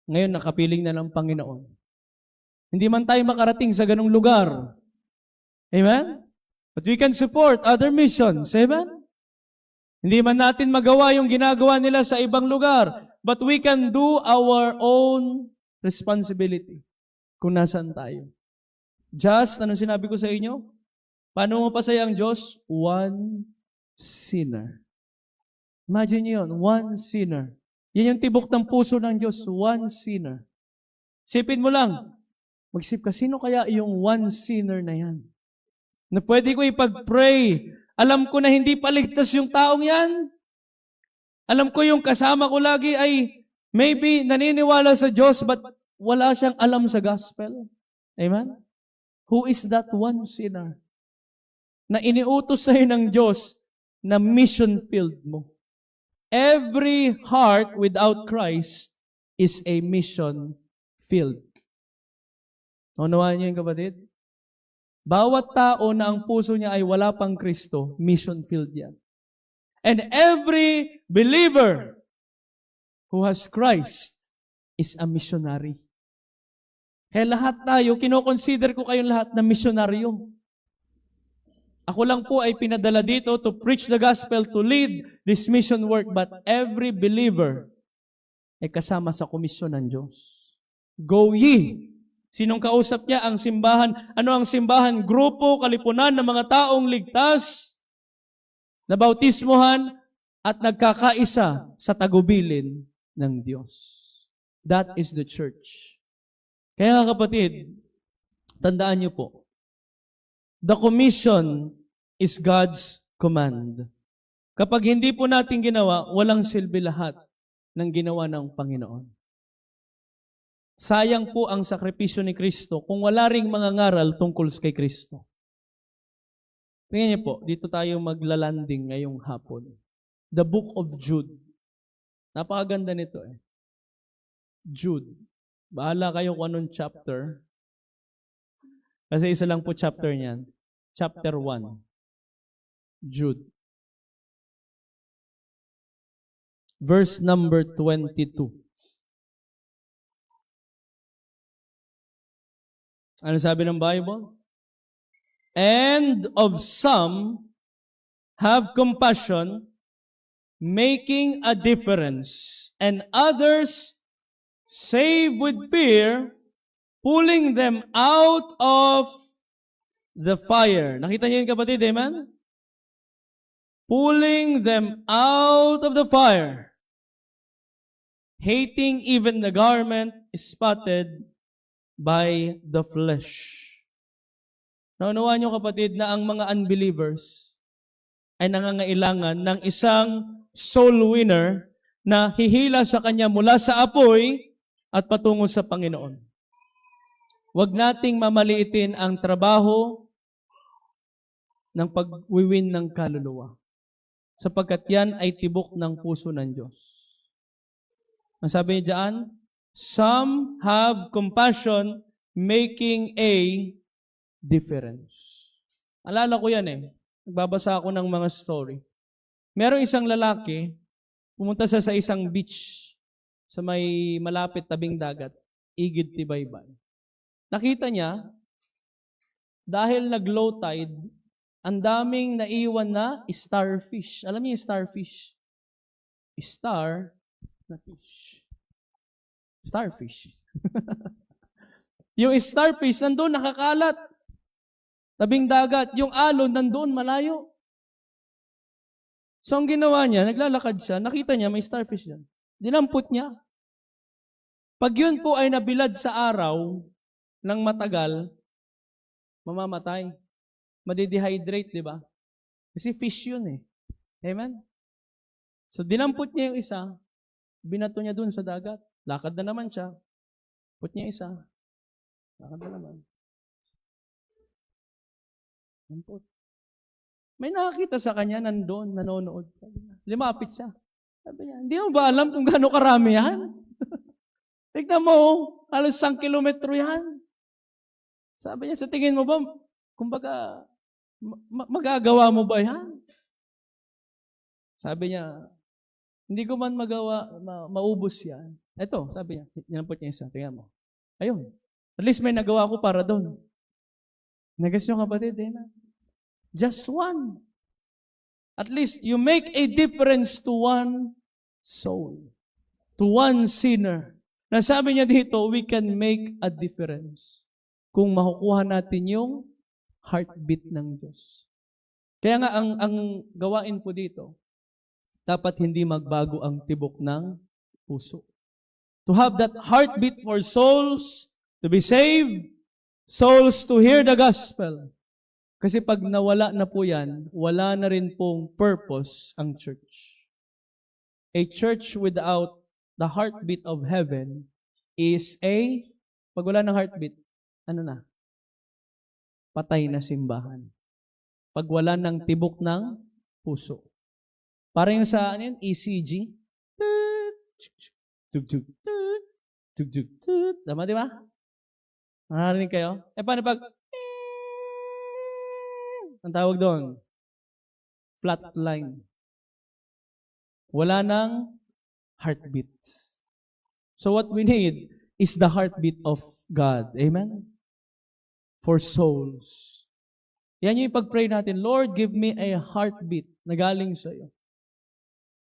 Ngayon, nakapiling na ng Panginoon. Hindi man tayo makarating sa ganung lugar. Amen? But we can support other missions. Amen? Hindi man natin magawa yung ginagawa nila sa ibang lugar. But we can do our own responsibility kung nasaan tayo. Just, anong sinabi ko sa inyo? Paano mapasaya ang Diyos? One sinner. Imagine yun, one sinner. Yan yung tibok ng puso ng Diyos, one sinner. Sipin mo lang, magsip ka, sino kaya yung one sinner na yan? Na pwede ko ipag-pray. Alam ko na hindi paligtas yung taong yan. Alam ko yung kasama ko lagi ay maybe naniniwala sa Diyos but wala siyang alam sa gospel. Amen? Who is that one sinner na iniutos sa'yo ng Diyos na mission field mo? Every heart without Christ is a mission field. Unawaan niyo yung kapatid? Bawat tao na ang puso niya ay wala pang Kristo, mission field yan. And every believer who has Christ is a missionary. Kaya lahat tayo, kinoconsider ko kayong lahat na misyonaryo. Ako lang po ay pinadala dito to preach the gospel, to lead this mission work, but every believer ay kasama sa komisyon ng Diyos. Go ye! Sinong kausap niya? Ang simbahan. Ano ang simbahan? Grupo, kalipunan ng mga taong ligtas, nabautismohan, at nagkakaisa sa tagubilin ng Diyos. That is the church. Kaya kapatid, tandaan niyo po, the commission is God's command. Kapag hindi po natin ginawa, walang silbi lahat ng ginawa ng Panginoon. Sayang po ang sakripisyo ni Kristo kung wala ring mga ngaral tungkol kay Kristo. Tingnan niyo po, dito tayo maglalanding ngayong hapon. The book of Jude. Napakaganda nito eh. Jude. Bahala kayo kung anong chapter. Kasi isa lang po chapter niyan. Chapter 1. Jude. Verse number 22. Ano sabi ng Bible? And of some have compassion, making a difference, and others save with fear, pulling them out of the fire. Nakita niyo yun, kapatid, amen? Pulling them out of the fire, hating even the garment spotted by the flesh. Naunawaan niyo, kapatid, na ang mga unbelievers ay nangangailangan ng isang soul winner na hihila sa kanya mula sa apoy at patungo sa Panginoon. Huwag nating mamaliitin ang trabaho ng pagwiwin ng kaluluwa, sapagkat yan ay tibok ng puso ng Diyos. Ang sabi niya dyan, some have compassion, making a difference. Alala ko yan eh. Nagbabasa ako ng mga story. Merong isang lalaki, pumunta siya sa isang beach sa may malapit tabing dagat, Igid Tibaybay. Nakita niya, dahil nag-low tide, ang daming naiwan na starfish. Alam niyo yung starfish? Star na fish. Starfish. Yung starfish, nandun nakakalat. Tabing dagat. Yung alon, nandun malayo. So, ang ginawa niya, naglalakad siya, nakita niya may starfish yan. Dinampot niya. Pag yun po ay nabilad sa araw ng matagal, mamamatay. Madidehydrate, di ba? Kasi fish yun eh. Amen? So, dinampot niya yung isa, binato niya dun sa dagat. Lakad na naman siya. Put niya isa. Lakad na naman. Dampot. May nakakita sa kanya, nandun, nanonood. Lumapit siya. Sabi niya, hindi mo ba alam kung gaano karami yan? Tignan mo, halos 1 kilometro yan. Sabi niya, sa tingin mo ba, kumbaga, magagawa mo ba yan? Sabi niya, hindi ko man magawa, maubos yan. Ito, sabi niya, ninampot niya isa, tingnan mo. Ayun, at least may nagawa ko para doon. Nagas yung kapatid, eh na. Just one. At least, you make a difference to one soul. To one sinner. Nasabi niya dito, we can make a difference kung makukuha natin yung heartbeat ng Diyos. Kaya nga, ang gawain po dito, dapat hindi magbago ang tibok ng puso. To have that heartbeat for souls to be saved, souls to hear the gospel. Kasi pag nawala na po yan, wala na rin pong purpose ang church. A church without the heartbeat of heaven is pag wala ng heartbeat, ano na? Patay na simbahan. Pag wala ng tibok ng puso. Parang yung sa ECG. Tama, di ba? Nakarinig kayo? Paano pag ang tawag doon? Flatline. Wala nang heartbeat. So what we need is the heartbeat of God. Amen? For souls. Yan yung ipag-pray natin, Lord, give me a heartbeat na galing sa iyo.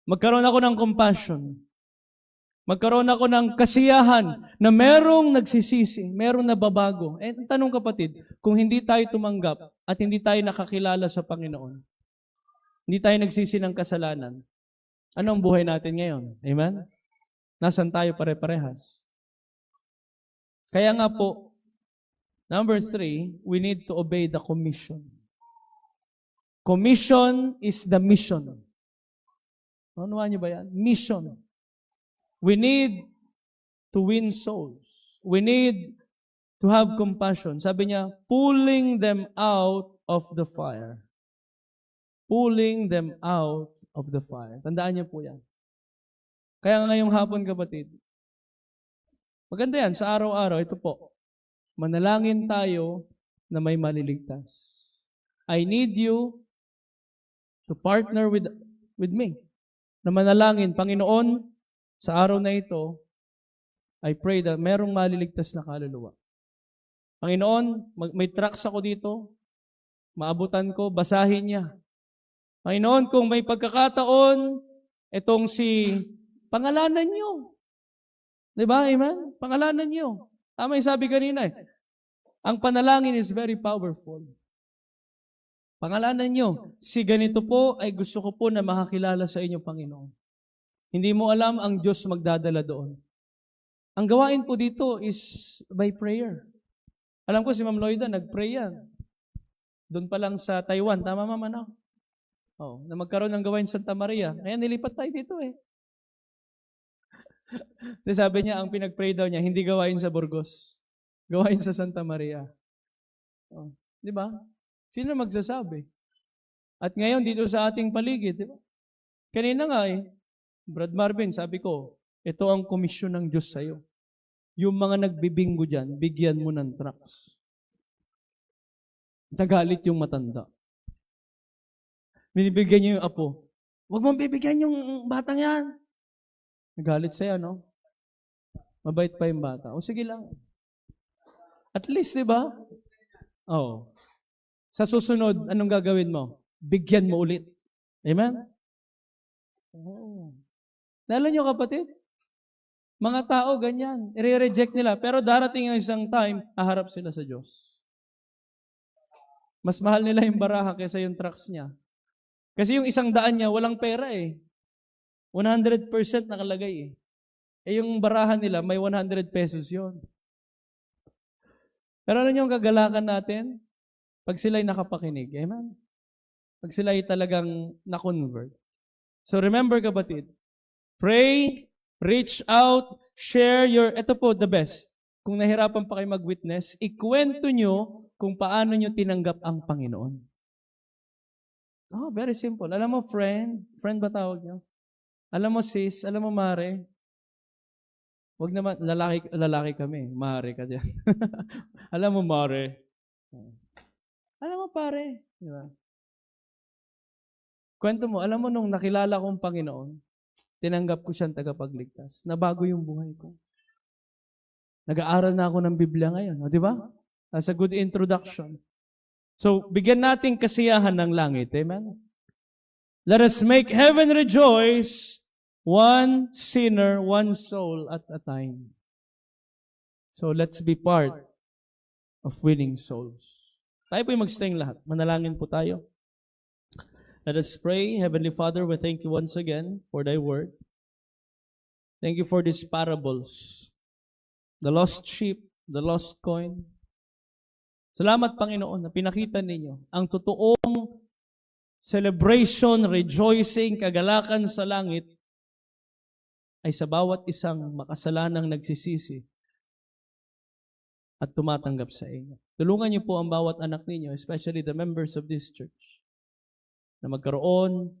Magkaroon ako ng compassion. Magkaroon ako ng kasiyahan na merong nagsisisi, merong nababago. Eh, tanong kapatid, kung hindi tayo tumanggap at hindi tayo nakakilala sa Panginoon, hindi tayo nagsisi ng kasalanan, ano ang buhay natin ngayon? Amen? Nasaan tayo pare-parehas? Kaya nga po, number 3, we need to obey the commission. Commission is the mission. Ano niyo ba yan? Mission. We need to win souls. We need to have compassion. Sabi niya, pulling them out of the fire. Pulling them out of the fire. Tandaan niyo po yan. Kaya ngayong hapon, kapatid, maganda yan, sa araw-araw, ito po, manalangin tayo na may maliligtas. I need you to partner with me. Na manalangin, Panginoon, sa araw na ito, I pray that merong maliligtas na kaluluwa. Panginoon, may tracks ako dito, maabutan ko, basahin niya. Panginoon, kung may pagkakataon, itong si pangalanan niyo. Diba? Amen? Pangalanan niyo. Tama yung sabi kanina eh. Ang panalangin is very powerful. Pangalanan niyo, si ganito po ay gusto ko po na makakilala sa inyo, Panginoon. Hindi mo alam ang Diyos magdadala doon. Ang gawain po dito is by prayer. Alam ko si Ma'am Loida, nag-pray yan. Doon pa lang sa Taiwan. Tama, Ma'am, ano? Oh, na magkaroon ng gawain Santa Maria. Kaya nilipat tayo dito eh. Sabi niya, ang pinag-pray daw niya, hindi gawain sa Burgos. Gawain sa Santa Maria. Oh, di ba? Sino magsasabi? At ngayon, dito sa ating paligid, di ba? Kanina nga eh, Brad Marvin, sabi ko, ito ang komisyon ng Diyos sa'yo. Yung mga nagbibingo dyan, bigyan mo ng tracts. Nagalit yung matanda. Binibigyan niyo yung apo. Huwag mong bibigyan yung batang yan. Nagalit sa'yo, no? Mabait pa yung bata. O sige lang. At least, di ba? Oo. Sa susunod, anong gagawin mo? Bigyan mo ulit. Amen? Oo. Lalo nyo kapatid, mga tao ganyan, i-reject nila. Pero darating ang isang time, haharap sila sa Diyos. Mas mahal nila yung baraha kaysa yung trucks niya. Kasi yung 100 niya, walang pera eh. 100% nakalagay eh. Eh yung barahan nila, may 100 pesos yon. Pero ano yung kagalakan natin? Pag sila'y nakapakinig. Amen? Pag sila'y talagang na-convert. So remember kapatid, pray, reach out, share your, ito po the best. Kung nahirapan pa kayo mag-witness, ikwento nyo kung paano nyo tinanggap ang Panginoon. Oh, very simple. Alam mo, friend ba tawag nyo? Alam mo, sis, alam mo, mare, wag naman, lalaki kami, mare ka dyan. Alam mo, mare. Alam mo, pare. Di ba? Kwento mo, alam mo, nung nakilala kong Panginoon, tinanggap ko siyang tagapagligtas. Nabago yung buhay ko. Nag-aaral na ako ng Biblia ngayon. O, di ba? That's a good introduction. So, bigyan natin kasiyahan ng langit. Amen? Let us make heaven rejoice, one sinner, one soul at a time. So, let's be part of winning souls. Tayo po yung mag-staying lahat. Manalangin po tayo. Let us pray. Heavenly Father, we thank you once again for thy word. Thank you for these parables. The lost sheep, the lost coin. Salamat, Panginoon, na pinakita ninyo ang totoong celebration, rejoicing, kagalakan sa langit ay sa bawat isang makasalanang nagsisisi at tumatanggap sa inyo. Tulungan niyo po ang bawat anak ninyo, especially the members of this church, na magkaroon,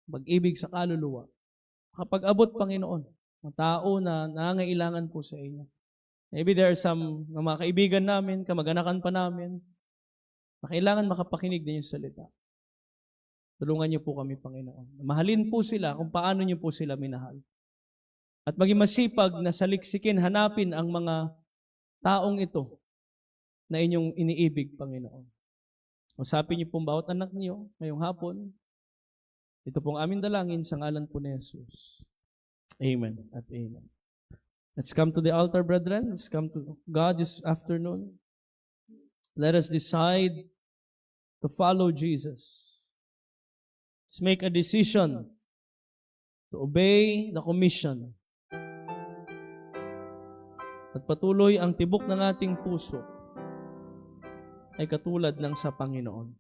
mag-ibig sa kaluluwa. Kapag abot, Panginoon, mga tao na nangangailangan po sa inyo. Maybe there are some mga kaibigan namin, kamag-anakan pa namin, na kailangan makapakinig din yung salita. Tulungan niyo po kami, Panginoon. Mahalin po sila kung paano niyo po sila minahal. At maging masipag na saliksikin, hanapin ang mga taong ito na inyong iniibig, Panginoon. Usapin niyo pong bawat anak niyo ngayong hapon. Ito pong aming dalangin sa ngalan po ni Jesus. Amen at amen. Let's come to the altar, brethren. Let's come to God this afternoon. Let us decide to follow Jesus. Let's make a decision to obey the commission. At patuloy ang tibok ng ating puso ay katulad ng sa Panginoon.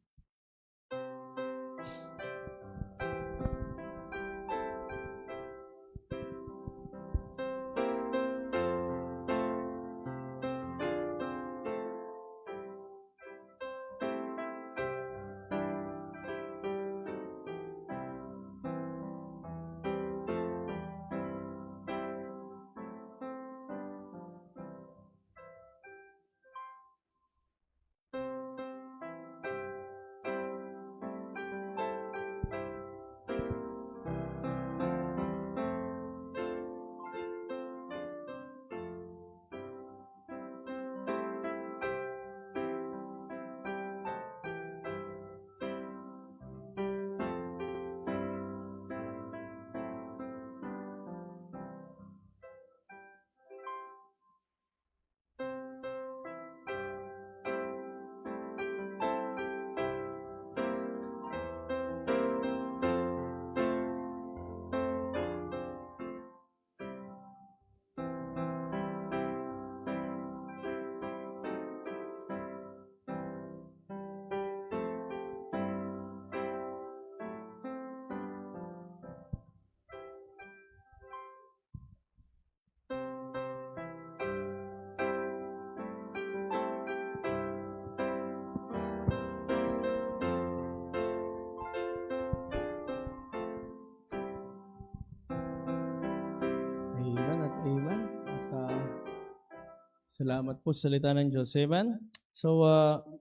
Salamat po sa salita ng Diyos. Amen? So,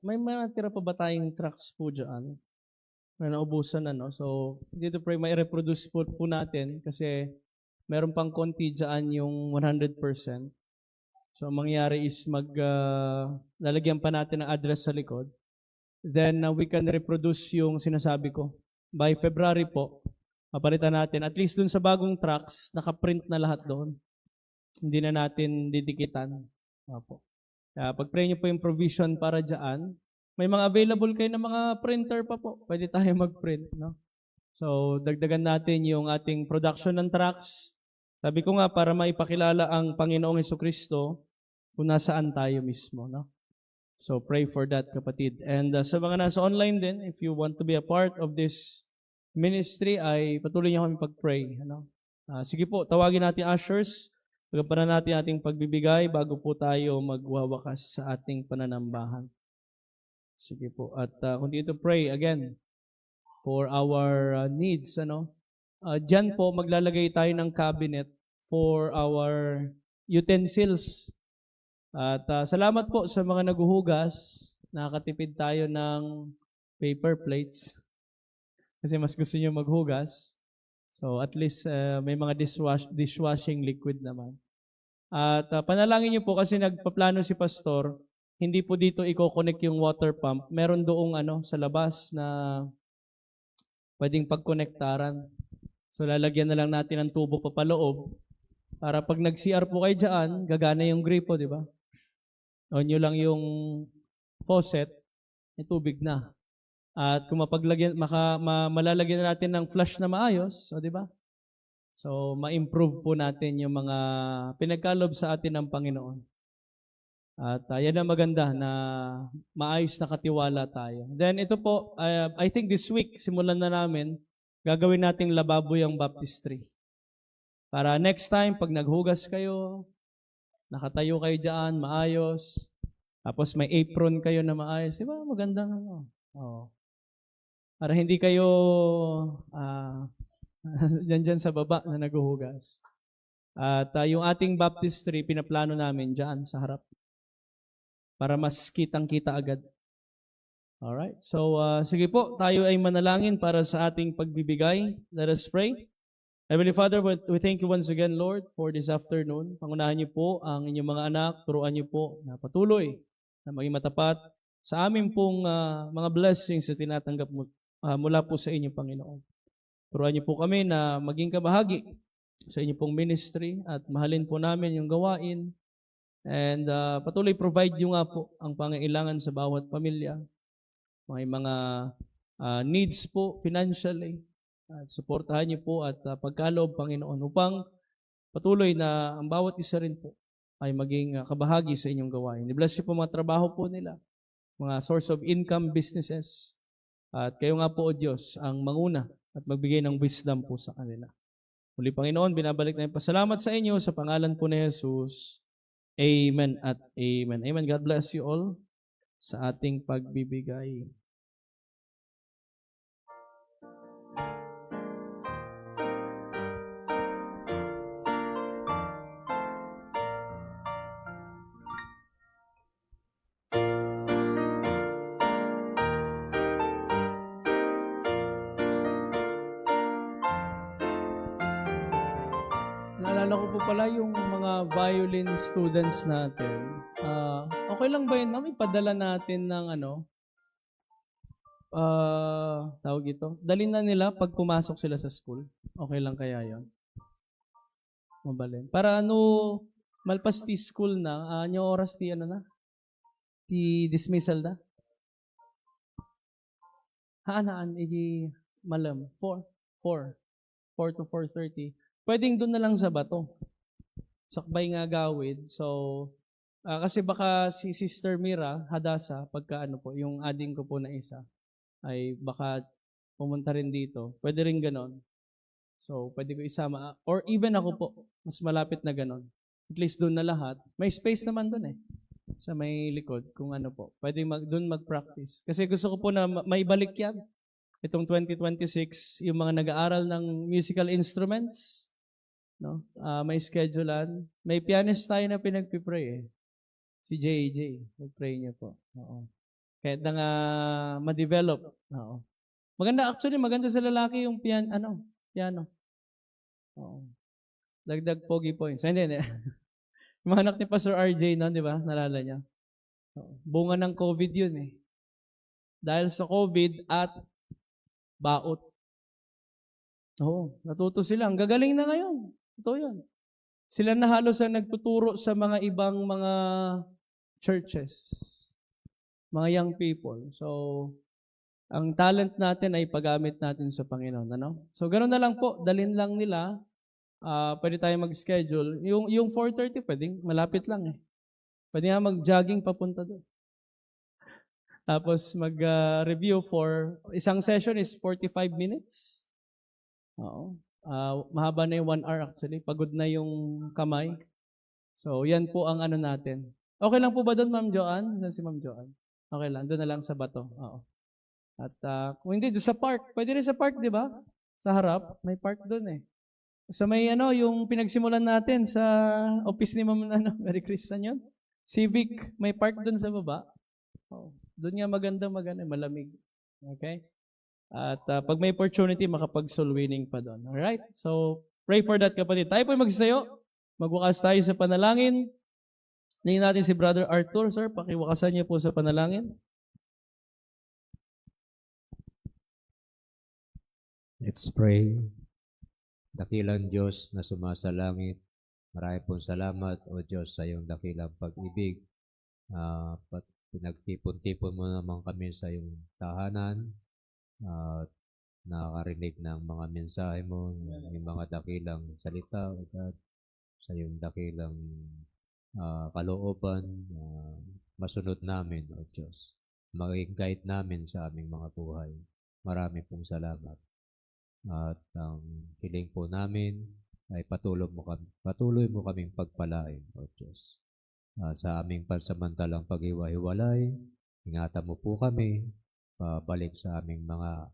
may tira pa ba tayong tracks po dyan? May naubusan na, no? So, dito pray, may reproduce po natin kasi meron pang konti dyan yung 100%. So, ang mangyari is lalagyan pa natin ng address sa likod. Then, we can reproduce yung sinasabi ko. By February po, mapalitan natin. At least dun sa bagong tracks, nakaprint na lahat doon. Hindi na natin didikitan. Opo. Pag-pray niyo po yung provision para dyan. May mga available kayo na mga printer pa po. Pwede tayo mag-print, no? So, dagdagan natin yung ating production ng tracks. Sabi ko nga, para maipakilala ang Panginoong Jesucristo kung nasaan tayo mismo, no? So, pray for that, kapatid. And sa mga nasa online din, if you want to be a part of this ministry, ay patuloy niyo kami pag-pray, ano? Sige po, tawagin natin ushers. Pagkapanan natin ating pagbibigay bago po tayo magwawakas sa ating pananambahan. Sige po. At continue to pray again for our needs. Diyan po maglalagay tayo ng cabinet for our utensils. At salamat po sa mga naguhugas. Nakakatipid tayo ng paper plates. Kasi mas gusto nyo maghugas. So at least may mga dishwashing liquid naman. At panalangin niyo po kasi nagpaplano si pastor, hindi po dito i-connect yung water pump. Meron doong sa labas na pwedeng pagkonektaran. So lalagyan na lang natin ng tubo papaloob para pag nag-CR po kayo dyan, gagana yung gripo, di ba? On nyo lang yung faucet, may tubig na. At kung malalagyan na natin ng flush na maayos, di ba? So, ma-improve po natin yung mga pinagkalob sa atin ng Panginoon. At yan ang maganda na maayos na katiwala tayo. Then ito po, I think this week, simulan na namin, gagawin nating lababo yung baptistry. Para next time, pag naghugas kayo, nakatayo kayo dyan, maayos, tapos may apron kayo na maayos, di ba? Magandang Oh. Para hindi kayo dyan sa baba na naghuhugas. At yung ating baptistry, pinaplano namin dyan sa harap. Para mas kitang-kita agad. Alright? So, sige po, tayo ay manalangin para sa ating pagbibigay. Let us pray. Heavenly Father, we thank you once again, Lord, for this afternoon. Pangunahan niyo po ang inyong mga anak, turuan niyo po na patuloy na maging matapat sa amin pong mga blessings na tinatanggap mula po sa inyo, Panginoon. Turuan niyo po kami na maging kabahagi sa inyo pong ministry at mahalin po namin yung gawain and patuloy provide niyo nga po ang pangailangan sa bawat pamilya, may mga needs po financially, at suportahan niyo po at pagkaloob, Panginoon, upang patuloy na ang bawat isa rin po ay maging kabahagi sa inyong gawain. I-bless niyo po mga trabaho po nila, mga source of income businesses, at kayo nga po, O Diyos, ang manguna at magbigay ng wisdom po sa kanila. Muli, Panginoon, binabalik na yung pasalamat sa inyo sa pangalan po ni Jesus. Amen at amen. Amen. God bless you all sa ating pagbibigay. Naalala ko po pala yung mga violin students natin. Okay lang ba yun, ma'am? Ipadala natin ng tawag ito. Dalhin na nila pag pumasok sila sa school. Okay lang kaya yon? Mabalin. Para malpas ti school na, anyo oras ti ti dismissal na? Haan, iji malam. 4 to 4:30. Pwedeng doon na lang sa bato. Sakbay nga gawid. So, kasi baka si Sister Mira Hadasa, pagka yung ading ko po na isa, ay baka pumunta rin dito. Pwede rin ganon. So, pwede ko isama. Or even ako po, mas malapit na ganon. At least doon na lahat. May space naman doon sa may likod, kung po. Pwede doon mag-practice. Kasi gusto ko po na may balik yan. Itong 2026, yung mga nag-aaral ng musical instruments, may schedulean. May pianist tayo na pinagpipray Si JJ. Mag-pray niyo po. Oo. Kahit na nga ma-develop. Oo. Maganda sa lalaki yung piano. Oo. Dagdag pogi points. Hindi. Yung mga anak ni Pastor RJ di ba? Nalala niya. Oo. Bunga ng COVID yun Dahil sa COVID at baot. Oo. Natuto sila. Ang gagaling na ngayon. Ito yun. Sila na halos ang nagtuturo sa mga ibang mga churches, mga young people. So, ang talent natin ay paggamit natin sa Panginoon. So, ganoon na lang po. Dalhin lang nila. Pwede tayo mag-schedule. Yung 4:30, pwedeng malapit lang Pwede nga mag-jogging papunta doon. Tapos mag-review for isang session is 45 minutes. Oo. Mahaba na yung 1 hour actually. Pagod na yung kamay. So, yan po ang natin. Okay lang po ba doon, Ma'am Joanne? Saan si Ma'am Joanne? Okay lang. Doon na lang sa bato. Oo. At kung hindi, doon sa park. Pwede rin sa park, di ba? Sa harap. May park doon Sa may yung pinagsimulan natin sa office ni Ma'am Mary Christian yun. Civic. May park doon sa baba. Oh. Doon nga maganda, malamig. Okay? At pag may opportunity, makapag-soul winning pa doon. Alright? So, pray for that, kapatid. Tayo po magsayo. Magwakas tayo sa panalangin. Ningin natin si Brother Arthur. Sir, pakiwakasan niyo po sa panalangin. Let's pray. Dakilang Diyos na sumasalangit, marami pong salamat, O Diyos, sa iyong dakilang pag-ibig. Pinagtipon-tipon mo naman kami sa iyong tahanan. Nakakarinig ng mga mensahe mo, yung mga dakilang salita, O God, sa iyong dakilang kalooban, masunod namin, O Diyos. Maging guide namin sa aming mga buhay. Marami pong salamat. At ang hiling po namin ay patuloy mo kaming pagpalain, O Diyos. Sa aming pansamantalang pag-iwa-hiwalay, ingatan mo po kami, pabalik sa aming mga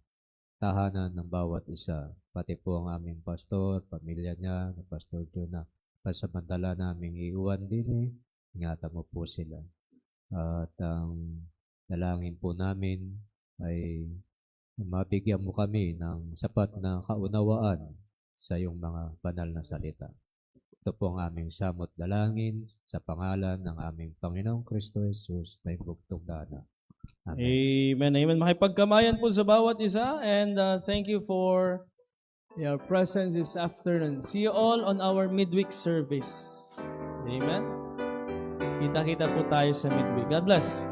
tahanan ng bawat isa. Pati po ang aming pastor, pamilya niya, Pastor Jonah, pansamantala naming iuwan din ingatan mo po sila. At ang dalangin po namin ay mabigyan mo kami ng sapat na kaunawaan sa iyong mga banal na salita. Ito po ang aming samot dalangin sa pangalan ng aming Panginoong Kristo Jesus na ibugtong dana. Amen. Amen. Amen. Makipagkamayan po sa bawat isa and thank you for your presence this afternoon. See you all on our midweek service. Amen. Kita-kita po tayo sa midweek. God bless.